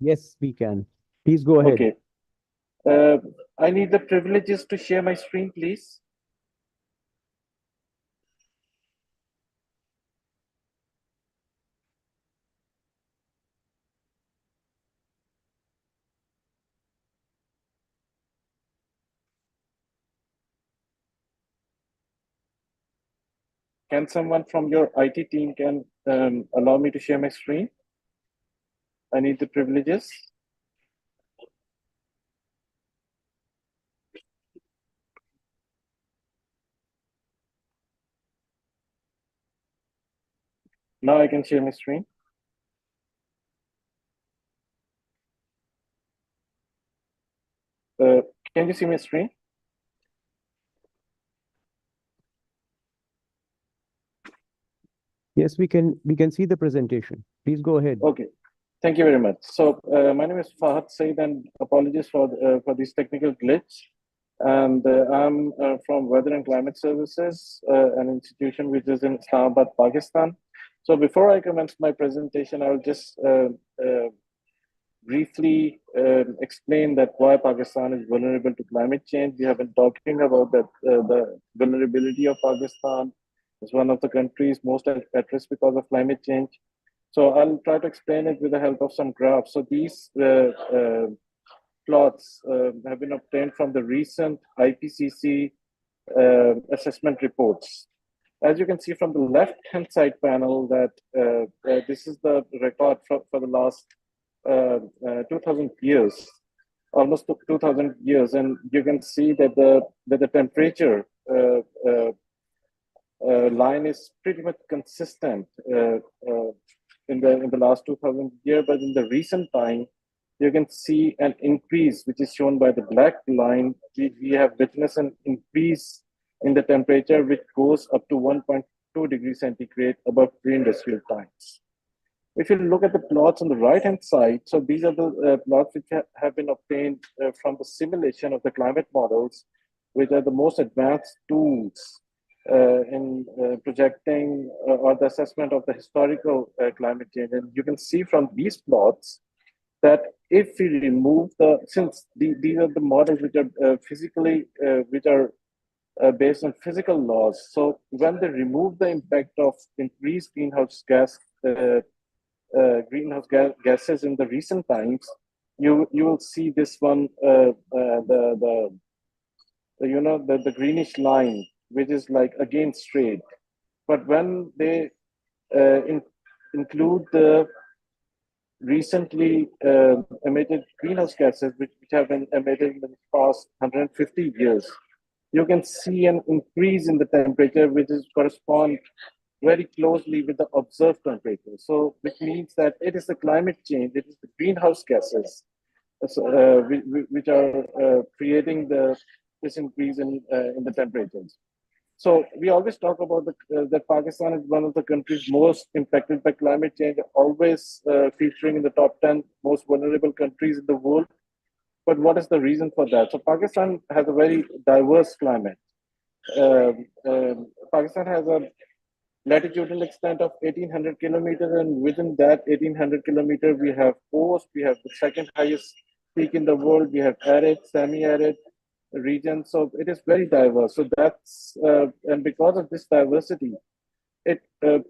Yes, we can. Please go ahead. Okay. I need the privileges to share my screen, please. Can someone from your IT team can allow me to share my screen? I need the privileges. Now I can share my screen. Can you see my screen? Yes, we can see the presentation. Please go ahead. Okay, thank you very much. So my name is Fahad Saeed, and apologies for this technical glitch. And I'm from Weather and Climate Services, an institution which is in Islamabad, Pakistan. So before I commence my presentation, I'll just briefly explain that why Pakistan is vulnerable to climate change. We have been talking about that the vulnerability of Pakistan is one of the countries most at risk because of climate change. So I'll try to explain it with the help of some graphs. So these plots have been obtained from the recent IPCC assessment reports. As you can see from the left-hand side panel, that this is the record for the last 2000 years, almost 2000 years, and you can see that the temperature line is pretty much consistent in the last 2000 years, but in the recent time, you can see an increase, which is shown by the black line. We have witnessed an increase in the temperature, which goes up to 1.2 degrees centigrade above pre-industrial times. If you look at the plots on the right-hand side, so these are the plots which have been obtained from the simulation of the climate models, which are the most advanced tools in projecting or the assessment of the historical climate change. And you can see from these plots that if we remove since these are the models which are physically, which are based on physical laws. So when they remove the impact of increased greenhouse gases in the recent times, you will see this one, the greenish line, which is like again straight. But when they include the recently emitted greenhouse gases, which have been emitted in the past 150 years, you can see an increase in the temperature, which is correspond very closely with the observed temperature. So, which means that it is the climate change, it is the greenhouse gases which are creating this increase in the temperatures. So we always talk about that Pakistan is one of the countries most impacted by climate change, always featuring in the top 10 most vulnerable countries in the world. But what is the reason for that? So Pakistan has a very diverse climate. Pakistan has a latitudinal extent of 1800 kilometers, and within that 1800 kilometers, we have coast, we have the second highest peak in the world, we have arid, semi-arid region. So it is very diverse. So that's, and because of this diversity,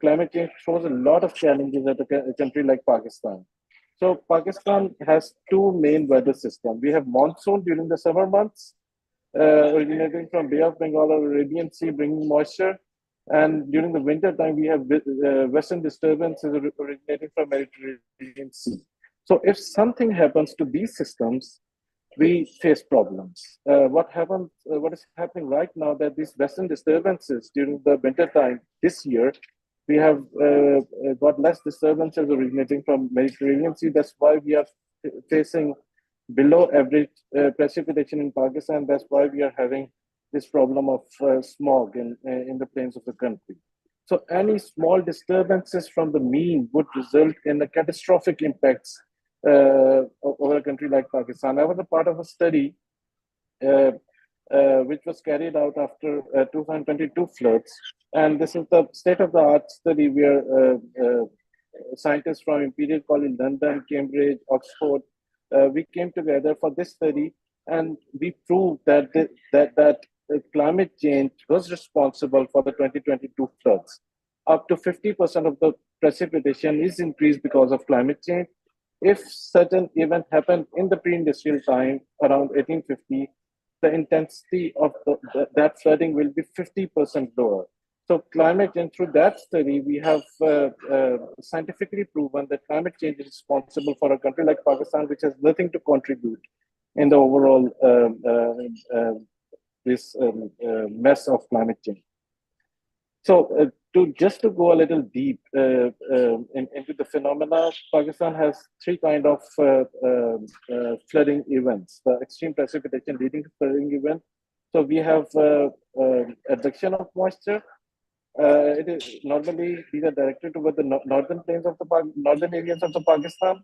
climate change throws a lot of challenges at a country like Pakistan. So Pakistan has two main weather systems. We have monsoon during the summer months, originating from Bay of Bengal or Arabian Sea, bringing moisture. And during the winter time, we have western disturbances originating from Mediterranean Sea. So if something happens to these systems, we face problems. What is happening right now, that these western disturbances during the winter time this year, we have got less disturbances originating from Mediterranean Sea. That's why we are facing below average precipitation in Pakistan. That's why we are having this problem of smog in the plains of the country. So any small disturbances from the mean would result in a catastrophic impacts over a country like Pakistan. I was a part of a study which was carried out after 2022 floods. And this is the state-of-the-art study where scientists from Imperial College London, Cambridge, Oxford, we came together for this study, and we proved that climate change was responsible for the 2022 floods. Up to 50% of the precipitation is increased because of climate change. If certain event happened in the pre-industrial time, around 1850, the intensity of that flooding will be 50% lower. So climate change, through that study, we have scientifically proven that climate change is responsible for a country like Pakistan, which has nothing to contribute in the overall this mess of climate change. So just to go a little deep into the phenomena, Pakistan has three kind of flooding events: the extreme precipitation leading to flooding event. So we have adduction of moisture, It is normally these are directed toward the northern plains of the northern areas of the Pakistan.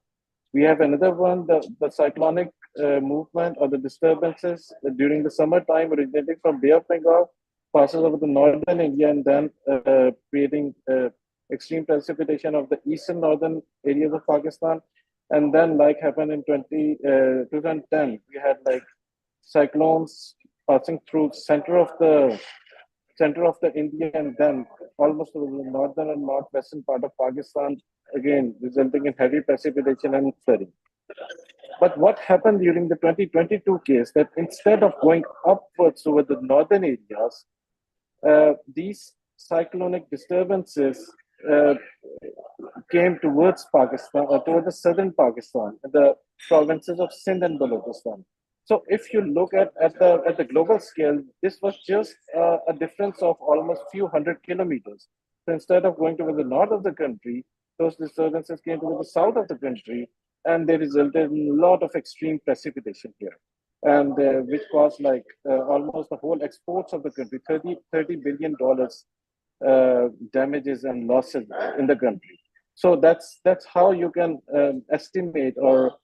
We have another one, the cyclonic movement or the disturbances during the summertime originating from Bay of Bengal, passes over the northern India and then creating extreme precipitation of the eastern northern areas of Pakistan. And then like happened in 2010, we had like cyclones passing through center of the India and then almost to the northern and northwestern part of Pakistan, again resulting in heavy precipitation and flooding. But what happened during the 2022 case that instead of going upwards over the northern areas, these cyclonic disturbances came towards Pakistan or toward the southern Pakistan, the provinces of Sindh and Balochistan. So if you look at the global scale, this was just a difference of almost few hundred kilometers. So instead of going toward the north of the country, those disturbances came toward the south of the country, and they resulted in a lot of extreme precipitation here, and which caused like almost the whole exports of the country, $30 billion damages and losses in the country. So that's how you can estimate or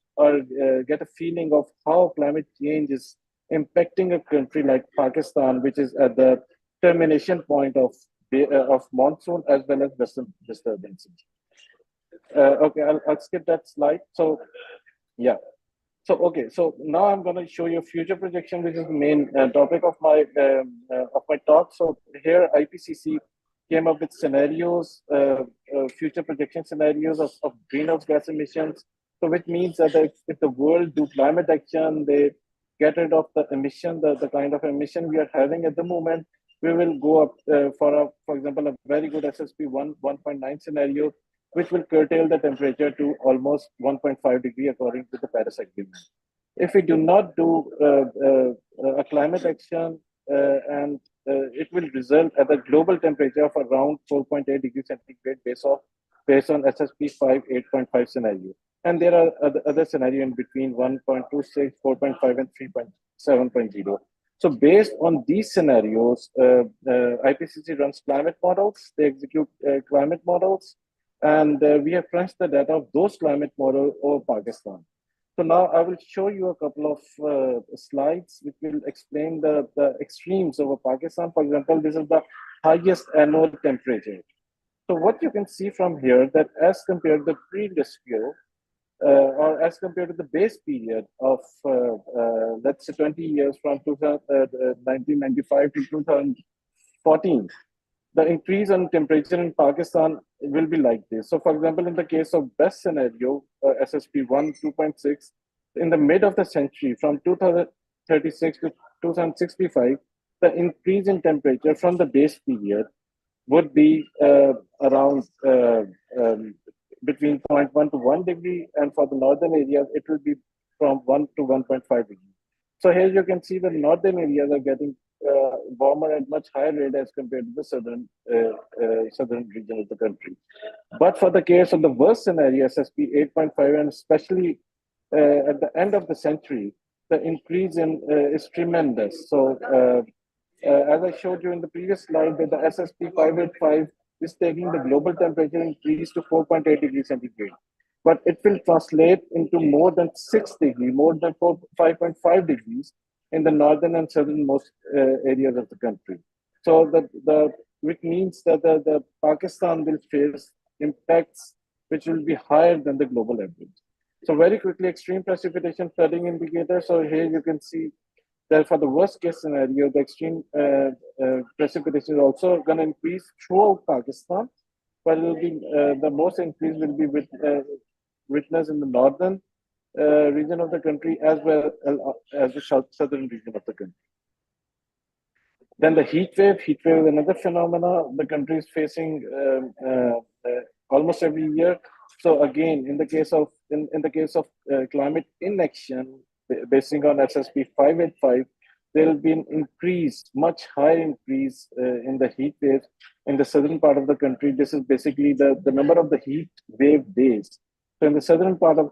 get a feeling of how climate change is impacting a country like Pakistan, which is at the termination point of monsoon as well as western disturbances. Okay, I'll skip that slide. So yeah. So okay, so now I'm going to show you future projection, which is the main topic of my talk. So here IPCC came up with scenarios, future projection scenarios of greenhouse gas emissions. So which means that if the world do climate action, they get rid of the emission, the kind of emission we are having at the moment, we will go up for example, a very good SSP 1.9 scenario, which will curtail the temperature to almost 1.5 degree according to the Paris Agreement. If we do not do a climate action and it will result at a global temperature of around 4.8 degrees centigrade based on SSP 8.5 scenario. And there are other scenarios in between 1.26, 4.5, and 3.7.0. So based on these scenarios, IPCC runs climate models, they execute climate models, and we have crunched the data of those climate models over Pakistan. So now I will show you a couple of slides which will explain the extremes over Pakistan. For example, this is the highest annual temperature. So what you can see from here that as compared to the previous year, or as compared to the base period of, let's say 20 years from 1995 to 2014, the increase in temperature in Pakistan will be like this. So for example, in the case of best scenario, SSP 2.6, in the mid of the century, from 2036 to 2065, the increase in temperature from the base period would be around between 0.1 to 1 degree, and for the northern areas, it will be from 1 to 1.5 degree. So here you can see the northern areas are getting warmer at much higher rate as compared to the southern region of the country. But for the case of the worst scenario, SSP 8.5, and especially at the end of the century, the increase is tremendous. So as I showed you in the previous slide, that the SSP 585 is taking the global temperature increase to 4.8 degrees centigrade. But it will translate into more than 6 degrees, more than 5.5 degrees in the northern and southernmost areas of the country. So which means that the Pakistan will face impacts which will be higher than the global average. So very quickly, extreme precipitation flooding indicator. So here you can see that for the worst case scenario, the extreme precipitation is also going to increase throughout Pakistan, but it will be the most increase will be witnessed in the northern region of the country as well as the southern region of the country. Then the heat wave is another phenomena the country is facing almost every year. So again, in the case of climate inaction, basing on SSP 585, there will be an increase, much higher increase in the heat wave in the southern part of the country. This is basically the number of the heat wave days. So in the southern part of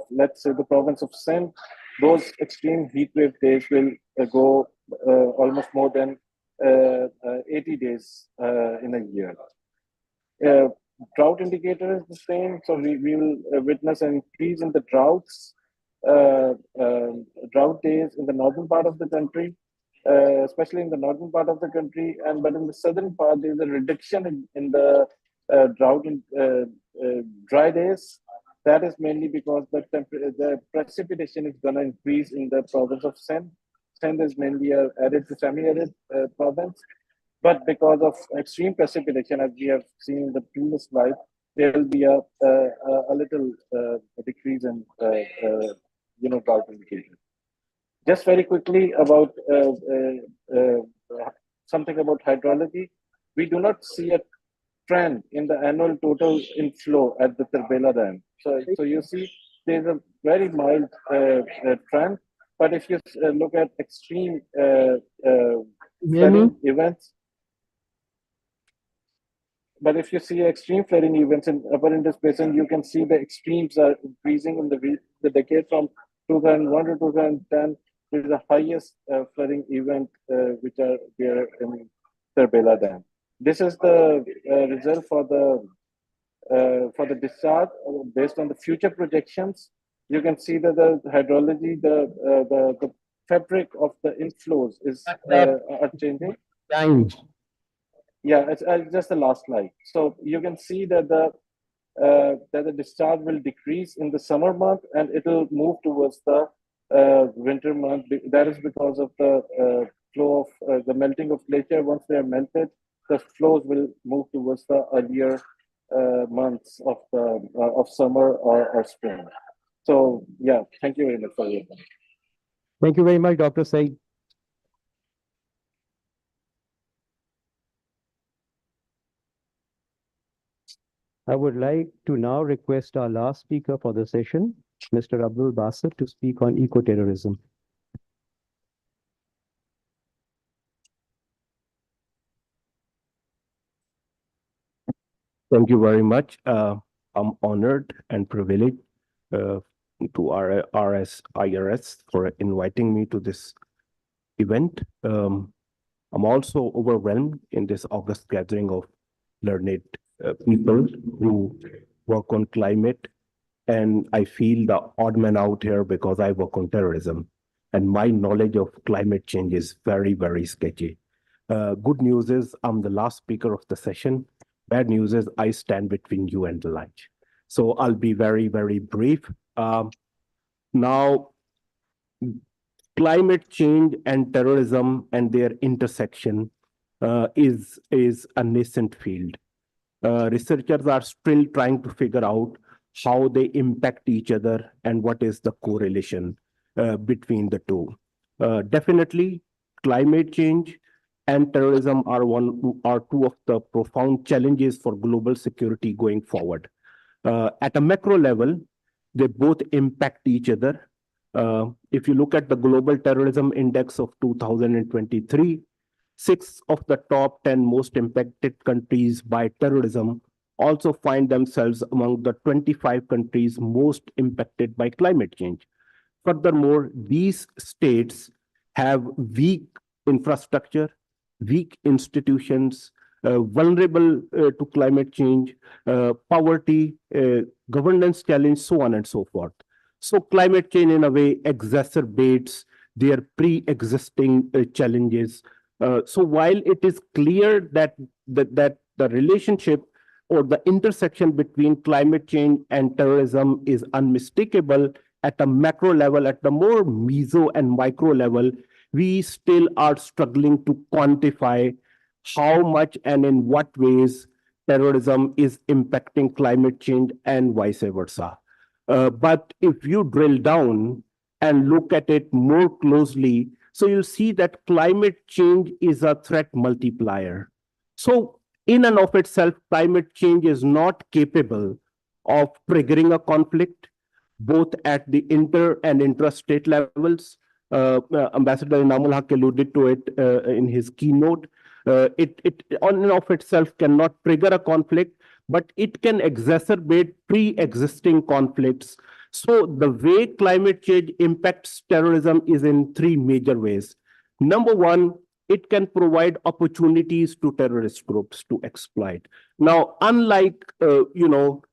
let's say the province of Sindh, those extreme heat wave days will go almost more than 80 days in a year. Drought indicator is the same, so we will witness an increase in the droughts, drought days in the northern part of the country, especially in the northern part of the country, but in the southern part there is a reduction in the drought in dry days. That is mainly because the precipitation is going to increase in the province of Sindh. Sindh is mainly a arid to semi-arid province. But because of extreme precipitation, as we have seen in the previous slide, there will be a little decrease in drought indicator. Just very quickly about something about hydrology. We do not see a trend in the annual total inflow at the Terbela Dam. So you see there's a very mild trend, but if you look at extreme flooding events, but if you see extreme flooding events in Upper Indus Basin, you can see the extremes are increasing in the decade from 2001 to 2010. This is the highest flooding event which are there in Terbela Dam. This is the result for the discharge based on the future projections. You can see that the hydrology, the fabric of the inflows is are changing. Yeah, it's just the last slide. So you can see that the discharge will decrease in the summer month and it will move towards the winter month. That is because of the flow of the melting of glacier. Once they are melted, the flows will move towards the earlier months of summer or spring. So yeah, thank you very much for your time. Thank you very much, Dr. Said. I would like to now request our last speaker for the session, Mr. Abdul Basit, to speak on eco-terrorism. Thank you very much. I'm honored and privileged to IRS for inviting me to this event. I'm also overwhelmed in this August gathering of learned people who work on climate. And I feel the odd man out here because I work on terrorism. And my knowledge of climate change is very, very sketchy. Good news is I'm the last speaker of the session. Bad news is I stand between you and the lunch. So I'll be very, very brief. Now, climate change and terrorism and their intersection is a nascent field. Researchers are still trying to figure out how they impact each other and what is the correlation between the two. Definitely, climate change and terrorism are two of the profound challenges for global security going forward. At a macro level, they both impact each other. If you look at the Global Terrorism Index of 2023, 6 of the top 10 most impacted countries by terrorism also find themselves among the 25 countries most impacted by climate change. Furthermore, these states have weak infrastructure, weak institutions, vulnerable to climate change, poverty, governance challenge, so on and so forth. So climate change in a way exacerbates their pre-existing challenges. So while it is clear that the relationship or the intersection between climate change and terrorism is unmistakable at a macro level, at the more meso and micro level, we still are struggling to quantify how much and in what ways terrorism is impacting climate change and vice versa. But if you drill down and look at it more closely, so you see that climate change is a threat multiplier. So in and of itself, climate change is not capable of triggering a conflict, both at the inter and intrastate levels. Ambassador Inamul Haq alluded to it in his keynote. It on and of itself cannot trigger a conflict, but it can exacerbate pre-existing conflicts. So the way climate change impacts terrorism is in 3 major ways. Number one, it can provide opportunities to terrorist groups to exploit. Now, unlike,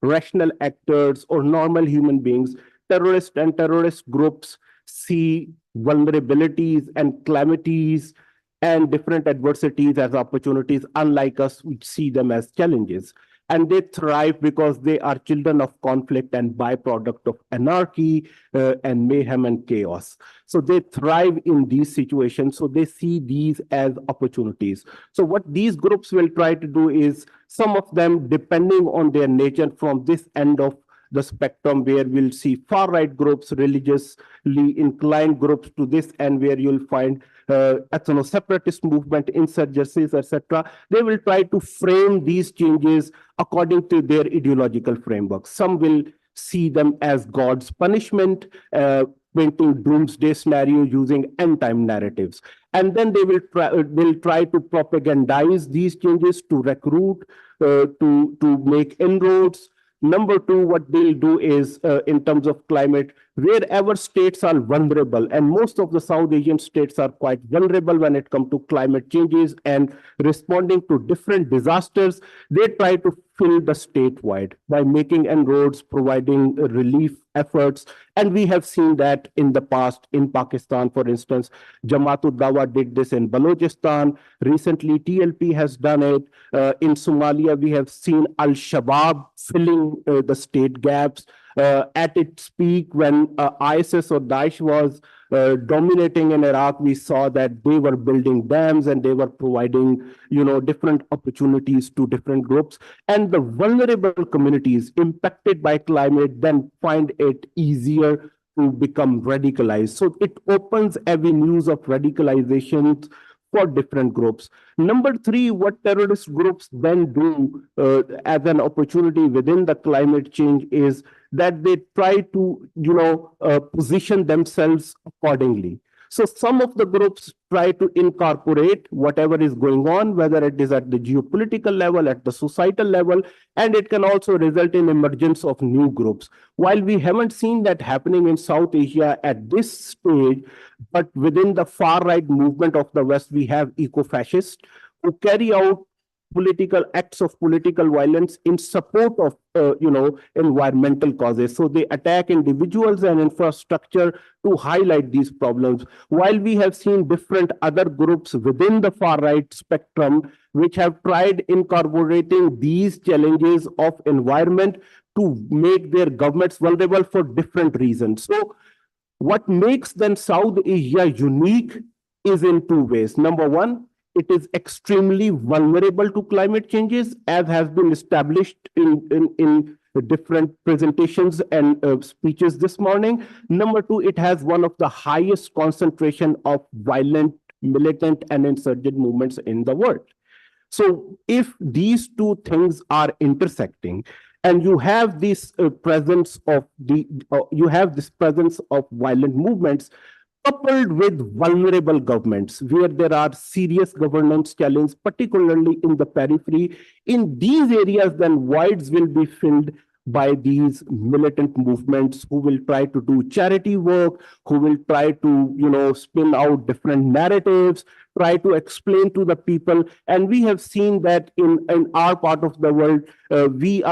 rational actors or normal human beings, terrorists and terrorist groups see vulnerabilities and calamities and different adversities as opportunities. Unlike us, we see them as challenges. And they thrive because they are children of conflict and byproduct of anarchy and mayhem and chaos. So they thrive in these situations. So they see these as opportunities. So what these groups will try to do is, some of them, depending on their nature, from this end of the spectrum, where we'll see far-right groups, religiously inclined groups, to this end where you'll find ethno-separatist movement, insurgencies, etc. They will try to frame these changes according to their ideological framework. Some will see them as God's punishment, painting doomsday scenario using end-time narratives. And then they will try to propagandize these changes, to recruit, to make inroads. Number two, what they'll do is, in terms of climate, wherever states are vulnerable, and most of the South Asian states are quite vulnerable when it comes to climate changes and responding to different disasters, they try to fill the statewide by making inroads, providing relief efforts. And we have seen that in the past in Pakistan, for instance. Jamaat-ud-Dawa did this in Balochistan. Recently, TLP has done it. In Somalia, we have seen Al-Shabaab filling the state gaps. At its peak, when ISIS or Daesh was dominating in Iraq, we saw that they were building dams and they were providing, different opportunities to different groups. And the vulnerable communities impacted by climate then find it easier to become radicalized. So it opens avenues of radicalization for different groups. Number three, what terrorist groups then do as an opportunity within the climate change is that they try to, position themselves accordingly. So some of the groups try to incorporate whatever is going on, whether it is at the geopolitical level, at the societal level, and it can also result in emergence of new groups. While we haven't seen that happening in South Asia at this stage, but within the far-right movement of the West, we have eco-fascists who carry out political acts of political violence in support of, environmental causes. So they attack individuals and infrastructure to highlight these problems. While we have seen different other groups within the far-right spectrum, which have tried incorporating these challenges of environment to make their governments vulnerable for different reasons. So what makes then South Asia unique is in two ways. Number one, it is extremely vulnerable to climate changes, as has been established in different presentations and speeches this morning. Number two, it has one of the highest concentration of violent, militant, and insurgent movements in the world. So if these two things are intersecting, and you have this presence of violent movements, coupled with vulnerable governments, where there are serious governance challenges, particularly in the periphery, in these areas, then voids will be filled by these militant movements who will try to do charity work, who will try to, spin out different narratives, try to explain to the people. And we have seen that in our part of the world, we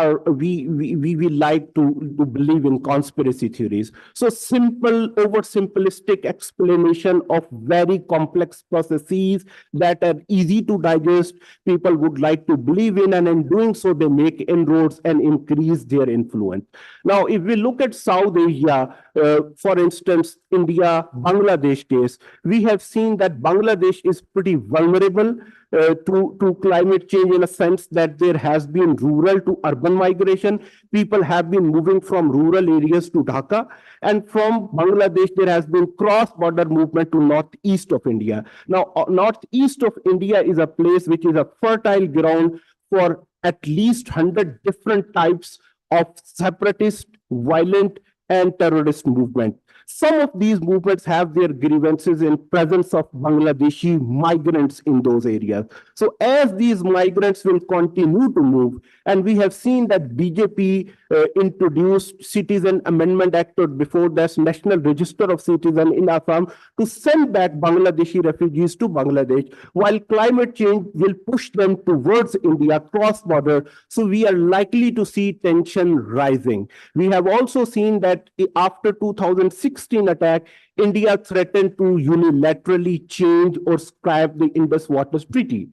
like to believe in conspiracy theories. So simple, oversimplistic explanation of very complex processes that are easy to digest, people would like to believe in, and in doing so, they make inroads and increase their influence. Now, if we look at South Asia, for instance, India, Bangladesh case, we have seen that Bangladesh is pretty vulnerable to climate change, in a sense that there has been rural to urban migration. People have been moving from rural areas to Dhaka, and from Bangladesh there has been cross-border movement to northeast of India. Now, northeast of India is a place which is a fertile ground for at least 100 different types of separatist, violent, and terrorist movement. Some of these movements have their grievances in presence of Bangladeshi migrants in those areas. So as these migrants will continue to move, and we have seen that BJP introduced Citizen Amendment Act, or before that National Register of Citizens in Assam, to send back Bangladeshi refugees to Bangladesh, while climate change will push them towards India cross border. So we are likely to see tension rising. We have also seen that after 2016 attack, India threatened to unilaterally change or scrap the Indus Waters Treaty.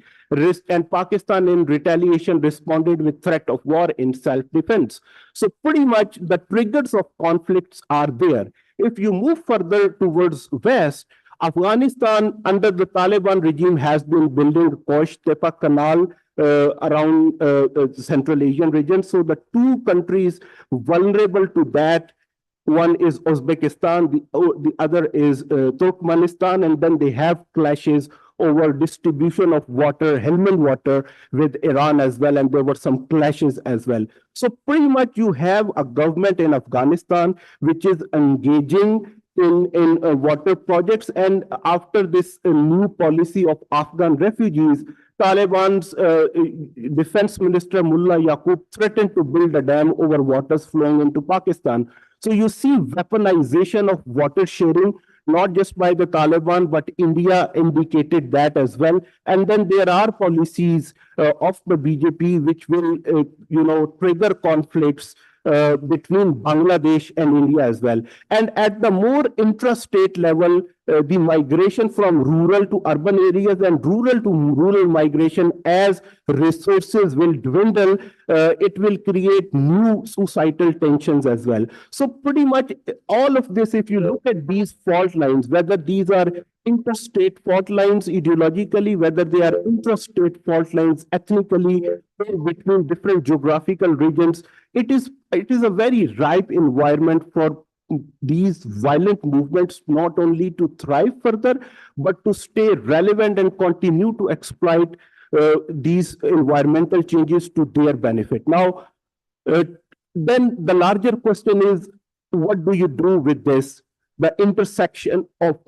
And Pakistan in retaliation responded with threat of war in self-defense. So pretty much the triggers of conflicts are there. If you move further towards west, Afghanistan under the Taliban regime has been building Kosh-Tepa Canal around the Central Asian region. So the two countries vulnerable to that, one is Uzbekistan, the other is Turkmenistan, and then they have clashes over distribution of water, Helmand water with Iran as well, and there were some clashes as well. So pretty much you have a government in Afghanistan which is engaging in water projects, and after this new policy of Afghan refugees, Taliban's defense minister Mullah Yaqub threatened to build a dam over waters flowing into Pakistan. So you see weaponization of water sharing, not just by the Taliban, but India indicated that as well. And then there are policies of the BJP which will, trigger conflicts between Bangladesh and India as well. And at the more intrastate level, the migration from rural to urban areas and rural to rural migration, as resources will dwindle, it will create new societal tensions as well. So pretty much all of this, if you look at these fault lines, whether these are interstate fault lines ideologically, whether they are intrastate fault lines ethnically, between different geographical regions, it is a very ripe environment for these violent movements not only to thrive further, but to stay relevant and continue to exploit these environmental changes to their benefit. Now, then the larger question is, what do you do with this, the intersection of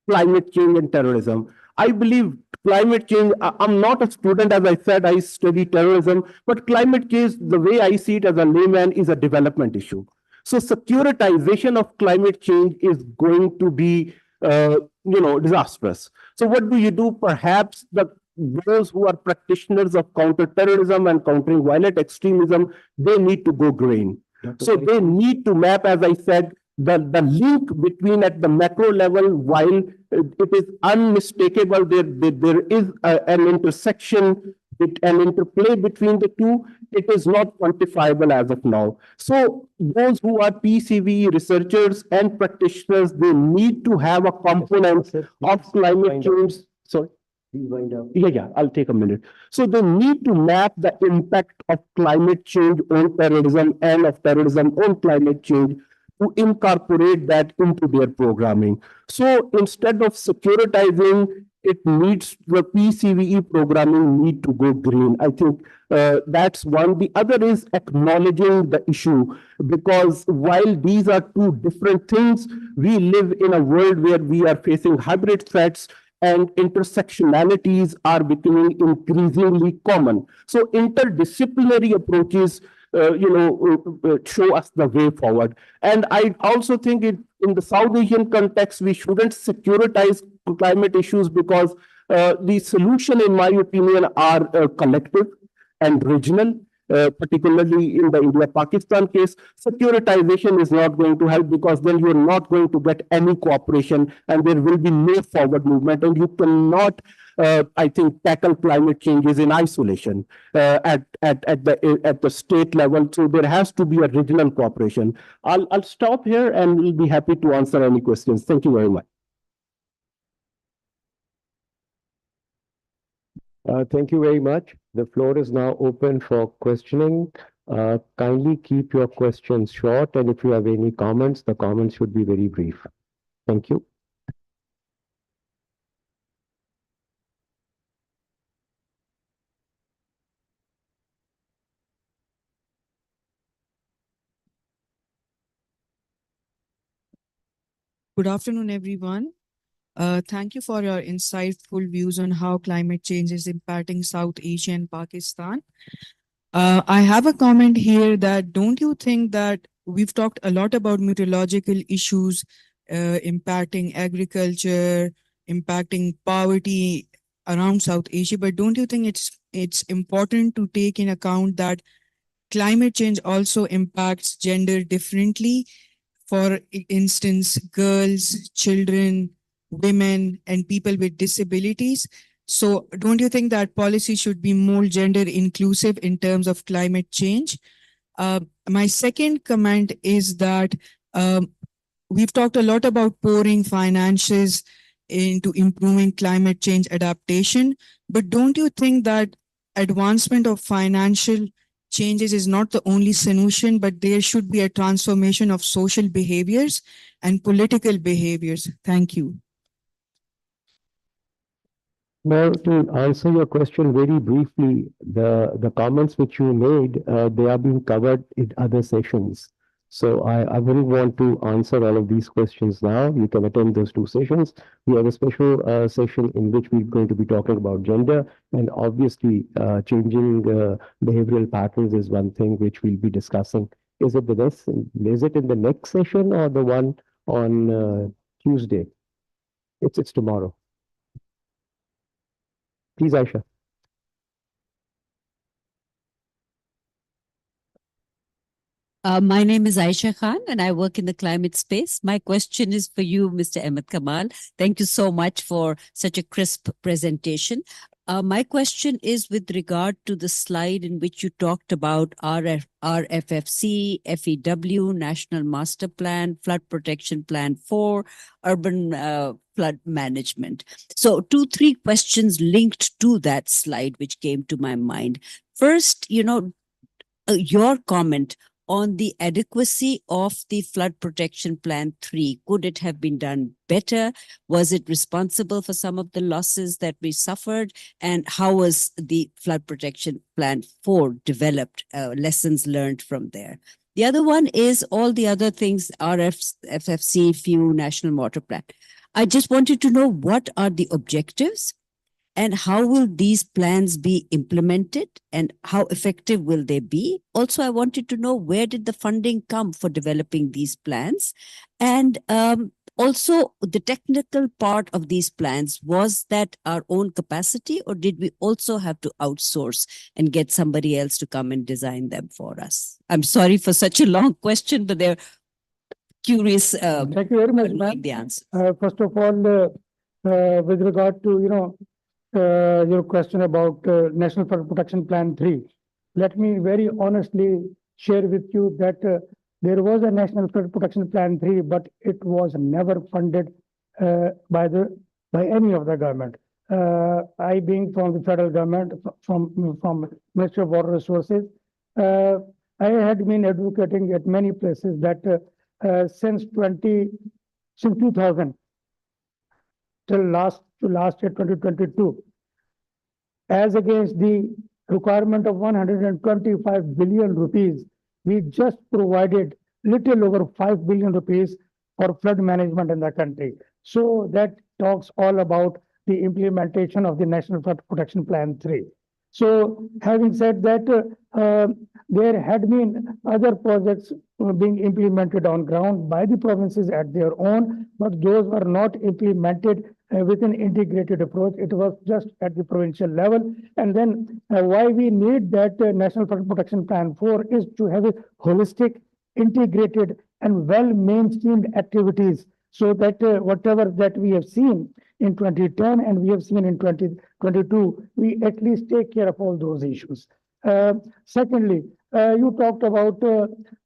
climate change and terrorism? I believe climate change, I'm not a student, as I said, I study terrorism, but climate change, the way I see it as a layman, is a development issue. So securitization of climate change is going to be, disastrous. So what do you do? Perhaps those who are practitioners of counterterrorism and countering violent extremism, they need to go green. So they need to map, as I said, the link between at the macro level, while it is unmistakable, there is an intersection, an interplay between the two. It is not quantifiable as of now. So those who are PCV researchers and practitioners, they need to have a component of climate change. Sorry. Yeah, I'll take a minute. So they need to map the impact of climate change on terrorism and of terrorism on climate change, to incorporate that into their programming. So instead of securitizing, it needs, the PCVE programming need to go green. I think that's one. The other is acknowledging the issue, because while these are two different things, we live in a world where we are facing hybrid threats, and intersectionalities are becoming increasingly common. So interdisciplinary approaches show us the way forward. And I also think in the South Asian context, we shouldn't securitize climate issues, because the solution, in my opinion, are collective and regional. Particularly in the India-Pakistan case, securitization is not going to help, because then you're not going to get any cooperation and there will be no forward movement, and you cannot, I think, tackle climate changes in isolation at the state level. So there has to be a regional cooperation. I'll stop here and we'll be happy to answer any questions. Thank you very much. Thank you very much. The floor is now open for questioning. Kindly keep your questions short, and if you have any comments, the comments should be very brief. Thank you. Good afternoon, everyone. Thank you for your insightful views on how climate change is impacting South Asia and Pakistan. I have a comment here that don't you think that we've talked a lot about meteorological issues impacting agriculture, impacting poverty around South Asia, but don't you think it's important to take in account that climate change also impacts gender differently? For instance, girls, children, women, and people with disabilities. So don't you think that policy should be more gender inclusive in terms of climate change? My second comment is that we've talked a lot about pouring finances into improving climate change adaptation, but don't you think that advancement of financial changes is not the only solution, but there should be a transformation of social behaviors and political behaviors? Thank you. Well, to answer your question very briefly, the comments which you made, they are being covered in other sessions. So I wouldn't want to answer all of these questions now. You can attend those two sessions. We have a special session in which we're going to be talking about gender, and obviously changing behavioral patterns is one thing which we'll be discussing. Is it in the next session or the one on Tuesday? It's tomorrow. Please, Aisha. My name is Aisha Khan and I work in the climate space. My question is for you, Mr. Ahmed Kamal. Thank you so much for such a crisp presentation. My question is with regard to the slide in which you talked about RFFC, FEW, National Master Plan, Flood Protection Plan 4, Urban Flood Management. So 2-3 questions linked to that slide which came to my mind. First, your comment on the adequacy of the Flood Protection Plan 3. Could it have been done better? Was it responsible for some of the losses that we suffered? And how was the Flood Protection Plan 4 developed? Lessons learned from there. The other one is all the other things, RFFC, FEW, National Water Plan. I just wanted to know what are the objectives and how will these plans be implemented and how effective will they be? Also, I wanted to know where did the funding come for developing these plans? And also the technical part of these plans, was that our own capacity or did we also have to outsource and get somebody else to come and design them for us? I'm sorry for such a long question, but they're curious. Thank you very much, ma'am. The answer. First of all, with regard to, your question about National Flood Protection Plan 3, let me very honestly share with you that there was a National Flood Protection Plan 3, but it was never funded by any of the government. I being from the federal government, from Ministry of Water Resources, I had been advocating at many places that since 2000 till last year 2022, as against the requirement of 125 billion rupees, we just provided little over 5 billion rupees for flood management in the country. So that talks all about the implementation of the National Flood Protection Plan 3. So having said that, there had been other projects being implemented on ground by the provinces at their own, but those were not implemented with an integrated approach. It was just at the provincial level. And then why we need that National Flood Protection Plan 4 is to have a holistic, integrated, and well-mainstreamed activities so that whatever that we have seen in 2010 and we have seen in 2022, we at least take care of all those issues. Secondly, you talked about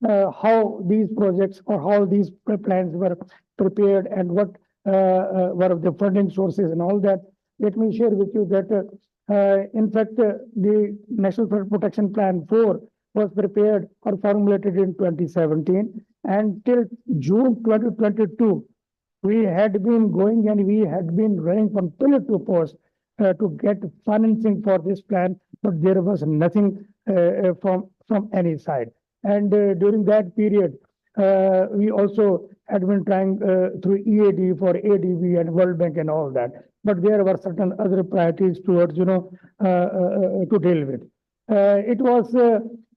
how these projects or how these plans were prepared and what were the funding sources and all that. Let me share with you that, in fact, the National Flood Protection Plan 4 was prepared or formulated in 2017, and till June 2022, we had been going and we had been running from pillar to post to get financing for this plan, but there was nothing from any side. And during that period, we also had been trying through EAD for ADB and World Bank and all that. But there were certain other priorities towards, to deal with. It was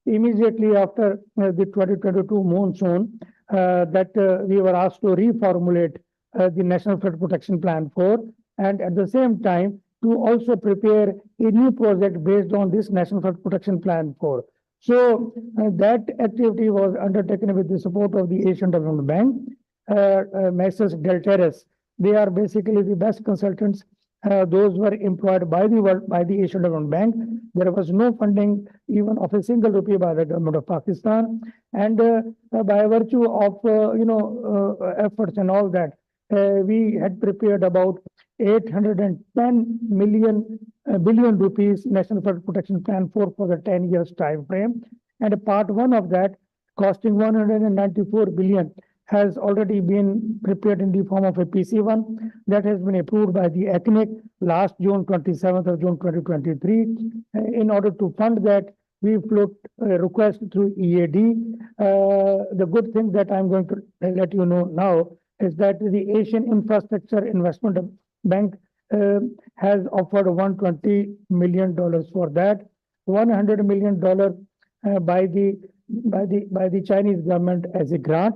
immediately after the 2022 monsoon that we were asked to reformulate the National Flood Protection Plan 4, and at the same time to also prepare a new project based on this National Flood Protection Plan 4. So that activity was undertaken with the support of the Asian Development Bank, Messrs. Delteres. They are basically the best consultants. Those were employed by the Asian Development Bank. There was no funding even of a single rupee by the government of Pakistan, and by virtue of efforts and all that, we had prepared about 810 billion rupees National Flood Protection Plan 4 for the 10 years time frame, and part one of that, costing 194 billion, has already been prepared in the form of a PC1 that has been approved by the ECNIC last June 27th of June 2023. In order to fund that, we float a request through EAD. The good thing that I'm going to let you know now is that the Asian Infrastructure Investment Bank has offered $120 million for that, $100 million by the Chinese government as a grant,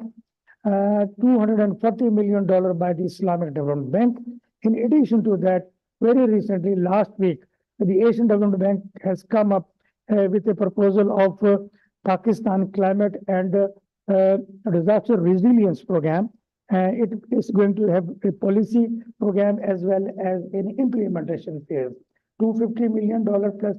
$240 million by the Islamic Development Bank. In addition to that, very recently, last week, the Asian Development Bank has come up with a proposal of Pakistan Climate and Disaster Resilience Program. It is going to have a policy program as well as an implementation phase. $250 million plus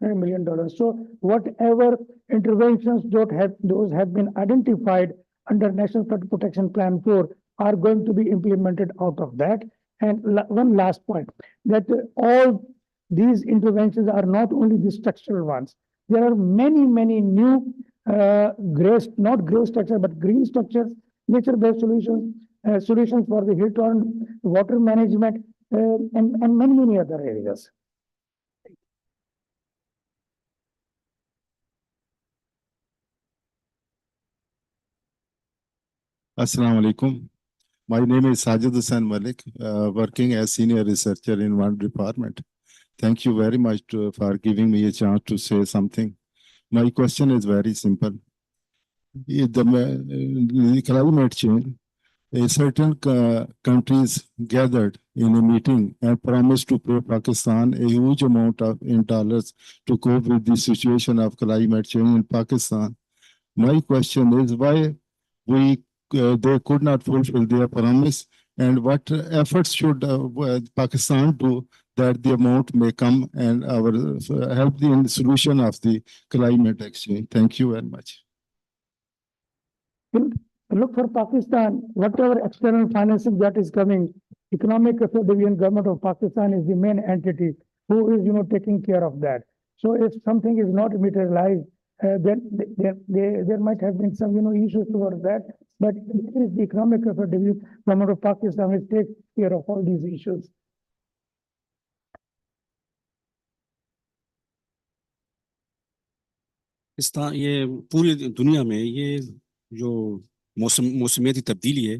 $300 million. So whatever interventions those have been identified under National Flood Protection Plan 4 are going to be implemented out of that. And one last point, that all these interventions are not only the structural ones. There are many, many new not gray structure, but green structures, nature-based solutions, solutions for the heat-on water management, and many, many other areas. Assalamu alaikum. My name is Sajid Hussain Malik, working as senior researcher in one department. Thank you very much for giving me a chance to say something. My question is very simple. The climate change, certain countries gathered in a meeting and promised to pay Pakistan a huge amount in dollars to cope with the situation of climate change in Pakistan. My question is why they could not fulfill their promise, and what efforts should Pakistan do that the amount may come and help in the solution of the climate exchange. Thank you very much. Look, for Pakistan, whatever external financing that is coming, Economic Affairs Division Government of Pakistan is the main entity who is taking care of that. So if something is not materialized, then there might have been some issues towards that. But it is the Economic Affairs Division Government of Pakistan which takes care of all these issues. ये पूरी दुनिया में ये जो मौसमियाती तब्दीली है,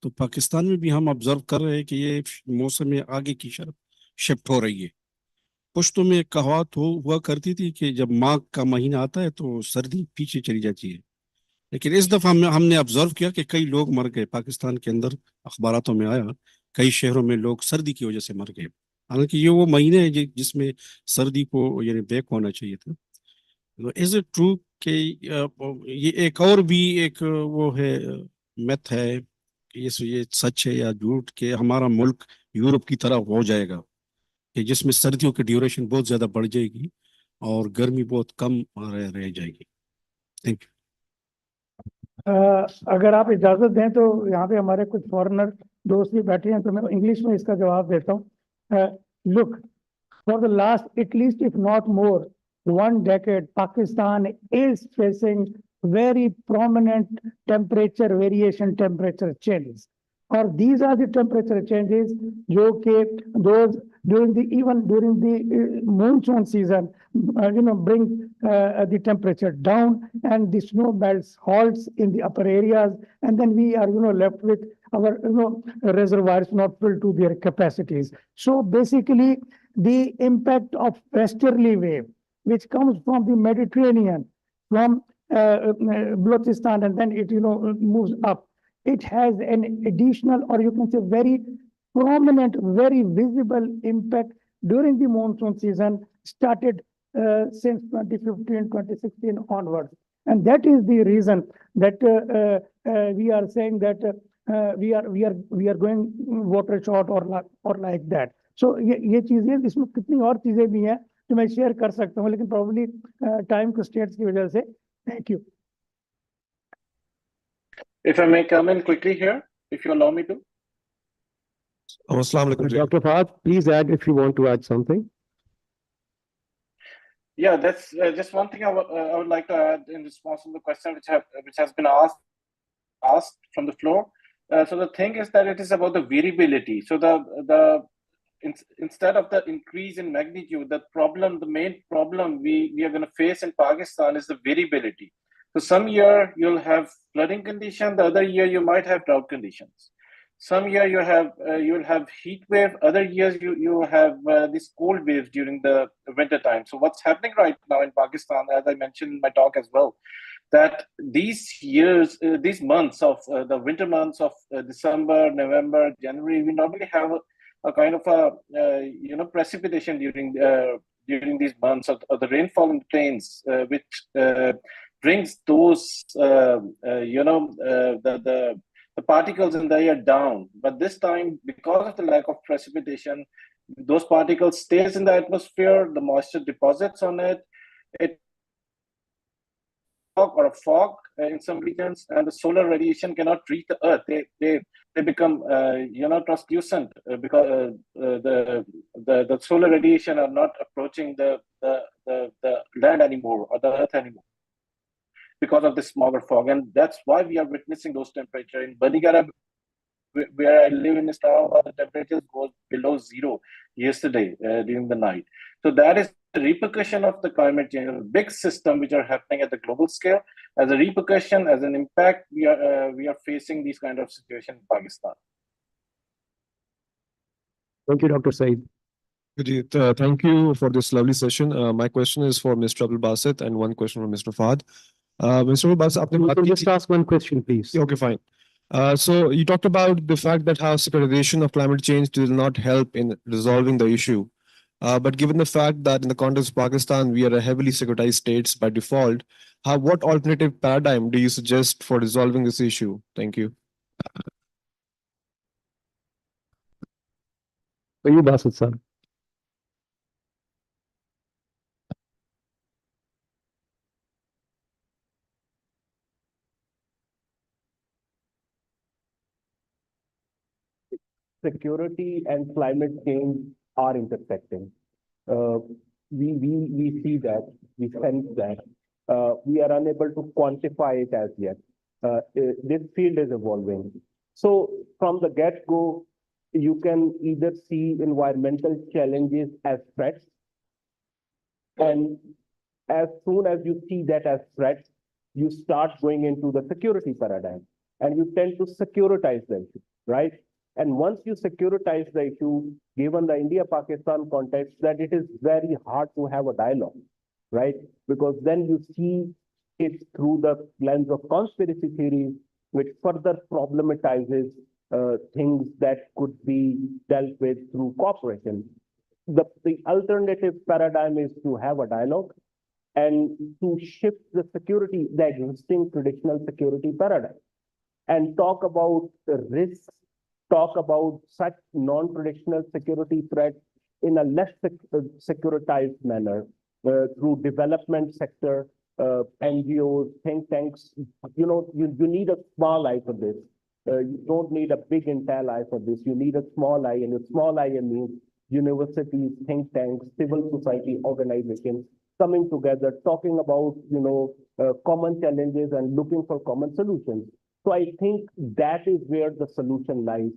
तो पाकिस्तान में भी हम ऑब्जर्व कर रहे हैं कि ये मौसम में आगे की तरफ शिफ्ट हो रही है। पुश्तों में कहावत हुआ करती थी कि जब माघ का महीना आता है तो सर्दी पीछे चली जाती है, लेकिन इस दफा हमने ऑब्जर्व किया कि कई लोग मर गए। पाकिस्तान के अंदर अखबारातों में आया कई शहरों में लोग सर्दी की वजह से मर गए, हालांकि ये वो महीने हैं जिसमें सर्दी को यानी बैक होना चाहिए था। इज इट ट्रू कि ये एक और भी एक वो है मिथ है, ये सच है या झूठ कि हमारा मुल्क यूरोप की तरह हो जाएगा कि जिसमें सर्दियों की ड्यूरेशन बहुत ज्यादा बढ़ जाएगी और गर्मी बहुत कम रह जाएगी? Thank you. अगर आप इजाजत दें तो यहाँ पे हमारे कुछ फॉरेनर दोस्त भी बैठे हैं, तो मैं इंग्लिश में इसका जवाब देता हूँ। Look, for the last at least if not more 1 decade, Pakistan is facing very prominent temperature variation, temperature changes. or these are the temperature changes जो कि those during the even during the monsoon season bring the temperature down and the snow melts halts in the upper areas, and then we are left with our reservoirs not filled to their capacities. So basically the impact of westerly wave which comes from the Mediterranean, from Balochistan, and then it moves up. It has an additional, or you can say very prominent, very visible impact during the monsoon season, started since 2015, 2016 onwards. And that is the reason that we are saying that we are going water short or like that. So ये चीजें, इसमें कितनी और चीजें भी हैं जो मैं शेयर कर सकता हूँ, लेकिन probably time constraints की वजह से. Thank you. If I may come in quickly here, if you allow me to. Dr. Fahad, please add if you want to add something. Yeah, that's just one thing I would like to add in response to the question which has been asked from the floor. So the thing is that it is about the variability. So instead of the increase in magnitude, the main problem we are going to face in Pakistan is the variability. So some year you'll have flooding condition, the other year you might have drought conditions. Some year you'll have heat wave, other years you have these cold waves during the winter time. So what's happening right now in Pakistan, as I mentioned in my talk as well, that these months of the winter months of December, November, January, we normally have a kind of a precipitation during these months of the rainfall in the plains, which brings those the particles in the air down. But this time, because of the lack of precipitation, those particles stays in the atmosphere, the moisture deposits on it, or a fog in some regions, and the solar radiation cannot reach the earth. They become translucent because the solar radiation are not approaching the land anymore or the earth anymore because of this smog or fog. And that's why we are witnessing those temperatures. In Bandigara, where I live in Islamabad, the temperatures go below zero yesterday during the night. So that is the repercussion of the climate change, a big system which are happening at the global scale. As a repercussion, as an impact, we are facing these kind of situation in Pakistan. Thank you, Dr. Saeed. Thank you for this lovely session. My question is for Mr. Abdul Basit and one question for Mr. Fahad. Mr. Abdul Basit, You can just ask one question, please. Okay, fine. So you talked about the fact that how securitization of climate change does not help in resolving the issue. But given the fact that in the context of Pakistan, we are a heavily securitized states by default, what alternative paradigm do you suggest for resolving this issue? Thank you. For you, Basit sir. Security and climate change are intersecting. We see that, we sense that. We are unable to quantify it as yet. This field is evolving. So from the get-go, you can either see environmental challenges as threats, and as soon as you see that as threats, you start going into the security paradigm, and you tend to securitize the issue, right? And once you securitize the issue, given the India-Pakistan context, that it is very hard to have a dialogue, right? Because then you see it through the lens of conspiracy theories, which further problematizes things that could be dealt with through cooperation. The alternative paradigm is to have a dialogue and to shift the existing traditional security paradigm, and talk about the risks, talk about such non-traditional security threats in a less securitized manner through development sector, NGOs, think tanks. You need a small eye for this. You don't need a big entire eye for this. You need a small eye, and a small eye means universities, think tanks, civil society organizations coming together, talking about common challenges and looking for common solutions. So I think that is where the solution lies.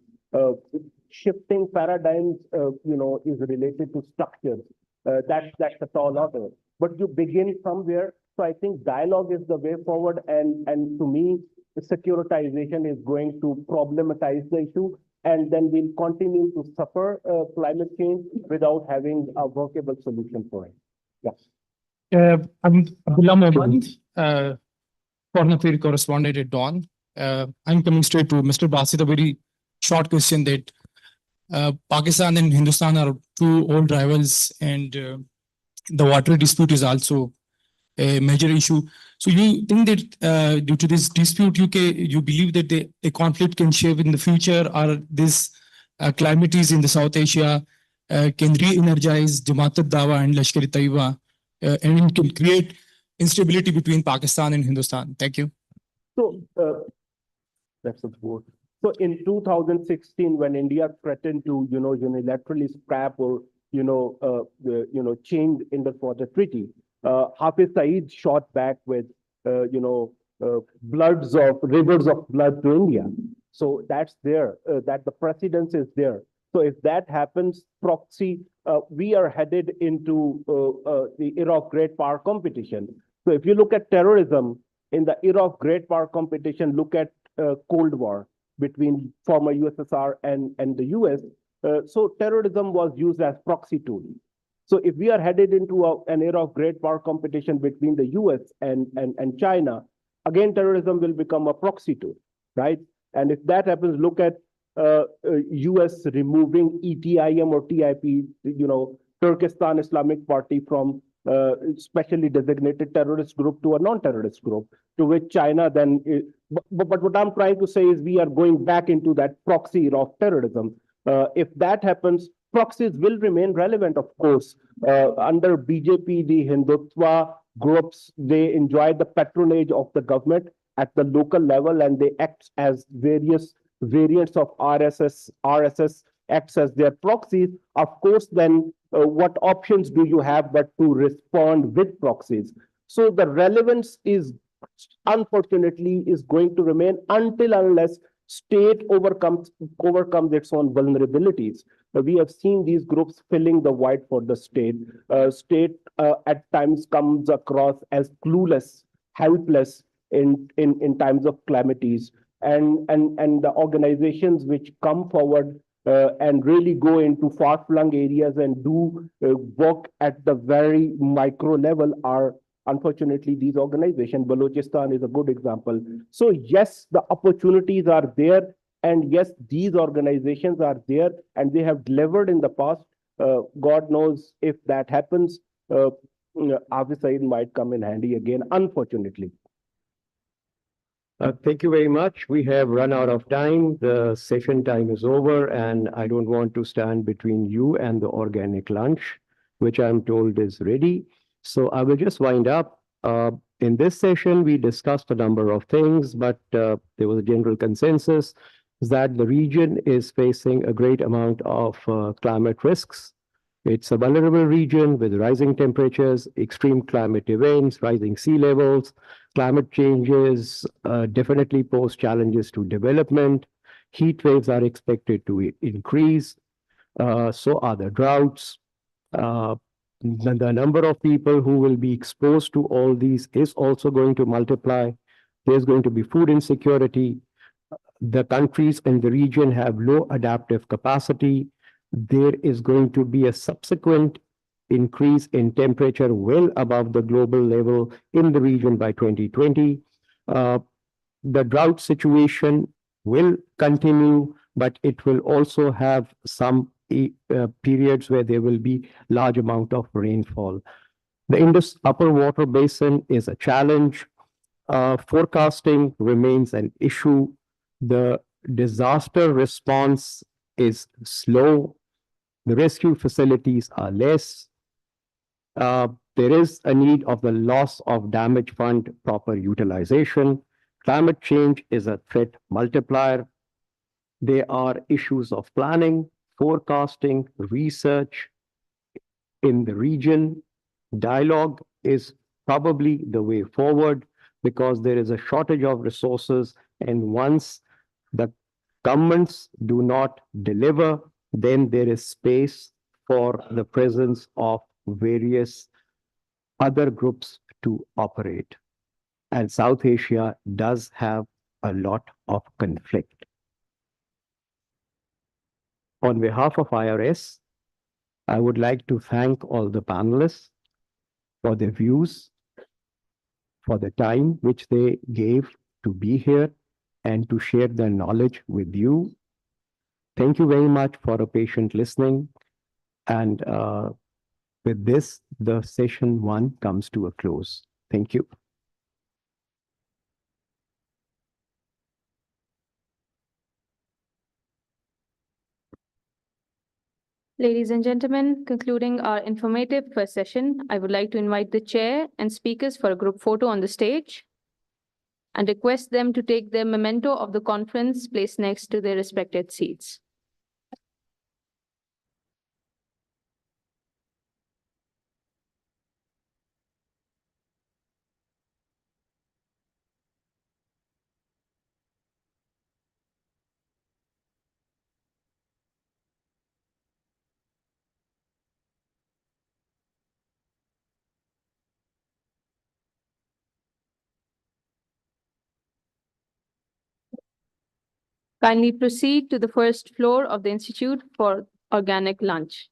Shifting paradigms, is related to structures. That's a tall order. But you begin somewhere. So I think dialogue is the way forward. And to me, the securitization is going to problematize the issue. And then we'll continue to suffer climate change without having a workable solution for it. Yes. I'm Abdullah Mohammad, foreign affairs correspondent at Dawn. I'm coming straight to Mr. Basit, a very short question that Pakistan and Hindustan are two old rivals, and the water dispute is also a major issue. So you think that due to this dispute, you believe that a conflict can shape in the future, or this calamities in the South Asia can re-energize Jamaat-ud-Dawa and Lashkar-e-Taiba, and it can create instability between Pakistan and Hindustan? Thank you. So that's a vote. So in 2016, when India threatened to, unilaterally scrap or, change in for the treaty, Hafiz Saeed shot back with, rivers of blood to India. So that's there, that the precedence is there. So if that happens, proxy, we are headed into the era of great power competition. So if you look at terrorism in the era of great power competition, look at Cold War between former USSR and the US. So terrorism was used as proxy tool. So if we are headed into an era of great power competition between the US and China, again, terrorism will become a proxy tool, right? And if that happens, look at US removing ETIM or TIP, Turkestan Islamic Party from specially designated terrorist group to a non-terrorist group, to which China then, but what I'm trying to say is we are going back into that proxy of terrorism. If that happens, proxies will remain relevant, of course. Under BJP, the Hindutva groups, they enjoy the patronage of the government at the local level, and they act as various variants of RSS. RSS acts as their proxies. Of course, then what options do you have but to respond with proxies? So the relevance is, unfortunately, is going to remain unless state overcomes its own vulnerabilities. We have seen these groups filling the void for the state. State at times comes across as clueless, helpless in times of calamities. And the organizations which come forward and really go into far-flung areas and do work at the very micro level are, unfortunately, these organizations. Balochistan is a good example. So yes, the opportunities are there, and yes, these organizations are there, and they have delivered in the past. God knows if that happens, Hafiz Saeed might come in handy again, unfortunately. Thank you very much. We have run out of time. The session time is over, and I don't want to stand between you and the organic lunch, which I'm told is ready. So I will just wind up. In this session, we discussed a number of things, but there was a general consensus that the region is facing a great amount of climate risks. It's a vulnerable region with rising temperatures, extreme climate events, rising sea levels. Climate changes definitely pose challenges to development. Heat waves are expected to increase. So are the droughts. The number of people who will be exposed to all these is also going to multiply. There's going to be food insecurity. The countries in the region have low adaptive capacity. There is going to be a subsequent increase in temperature well above the global level in the region by 2020. The drought situation will continue, but it will also have some periods where there will be large amount of rainfall. The Indus upper water basin is a challenge. Forecasting remains an issue. The disaster response is slow. The rescue facilities are less. There is a need of the loss of damage fund proper utilization. Climate change is a threat multiplier. There are issues of planning, forecasting, research in the region. Dialogue is probably the way forward because there is a shortage of resources And once the governments do not deliver, then there is space for the presence of various other groups to operate. And South Asia does have a lot of conflict. On behalf of IRS, I would like to thank all the panelists for their views, for the time which they gave to be here and to share their knowledge with you. Thank you very much for a patient listening. And with this, the session 1 comes to a close. Thank you. Ladies and gentlemen, concluding our informative first session, I would like to invite the chair and speakers for a group photo on the stage and request them to take their memento of the conference placed next to their respected seats. Kindly proceed to the first floor of the Institute for organic lunch.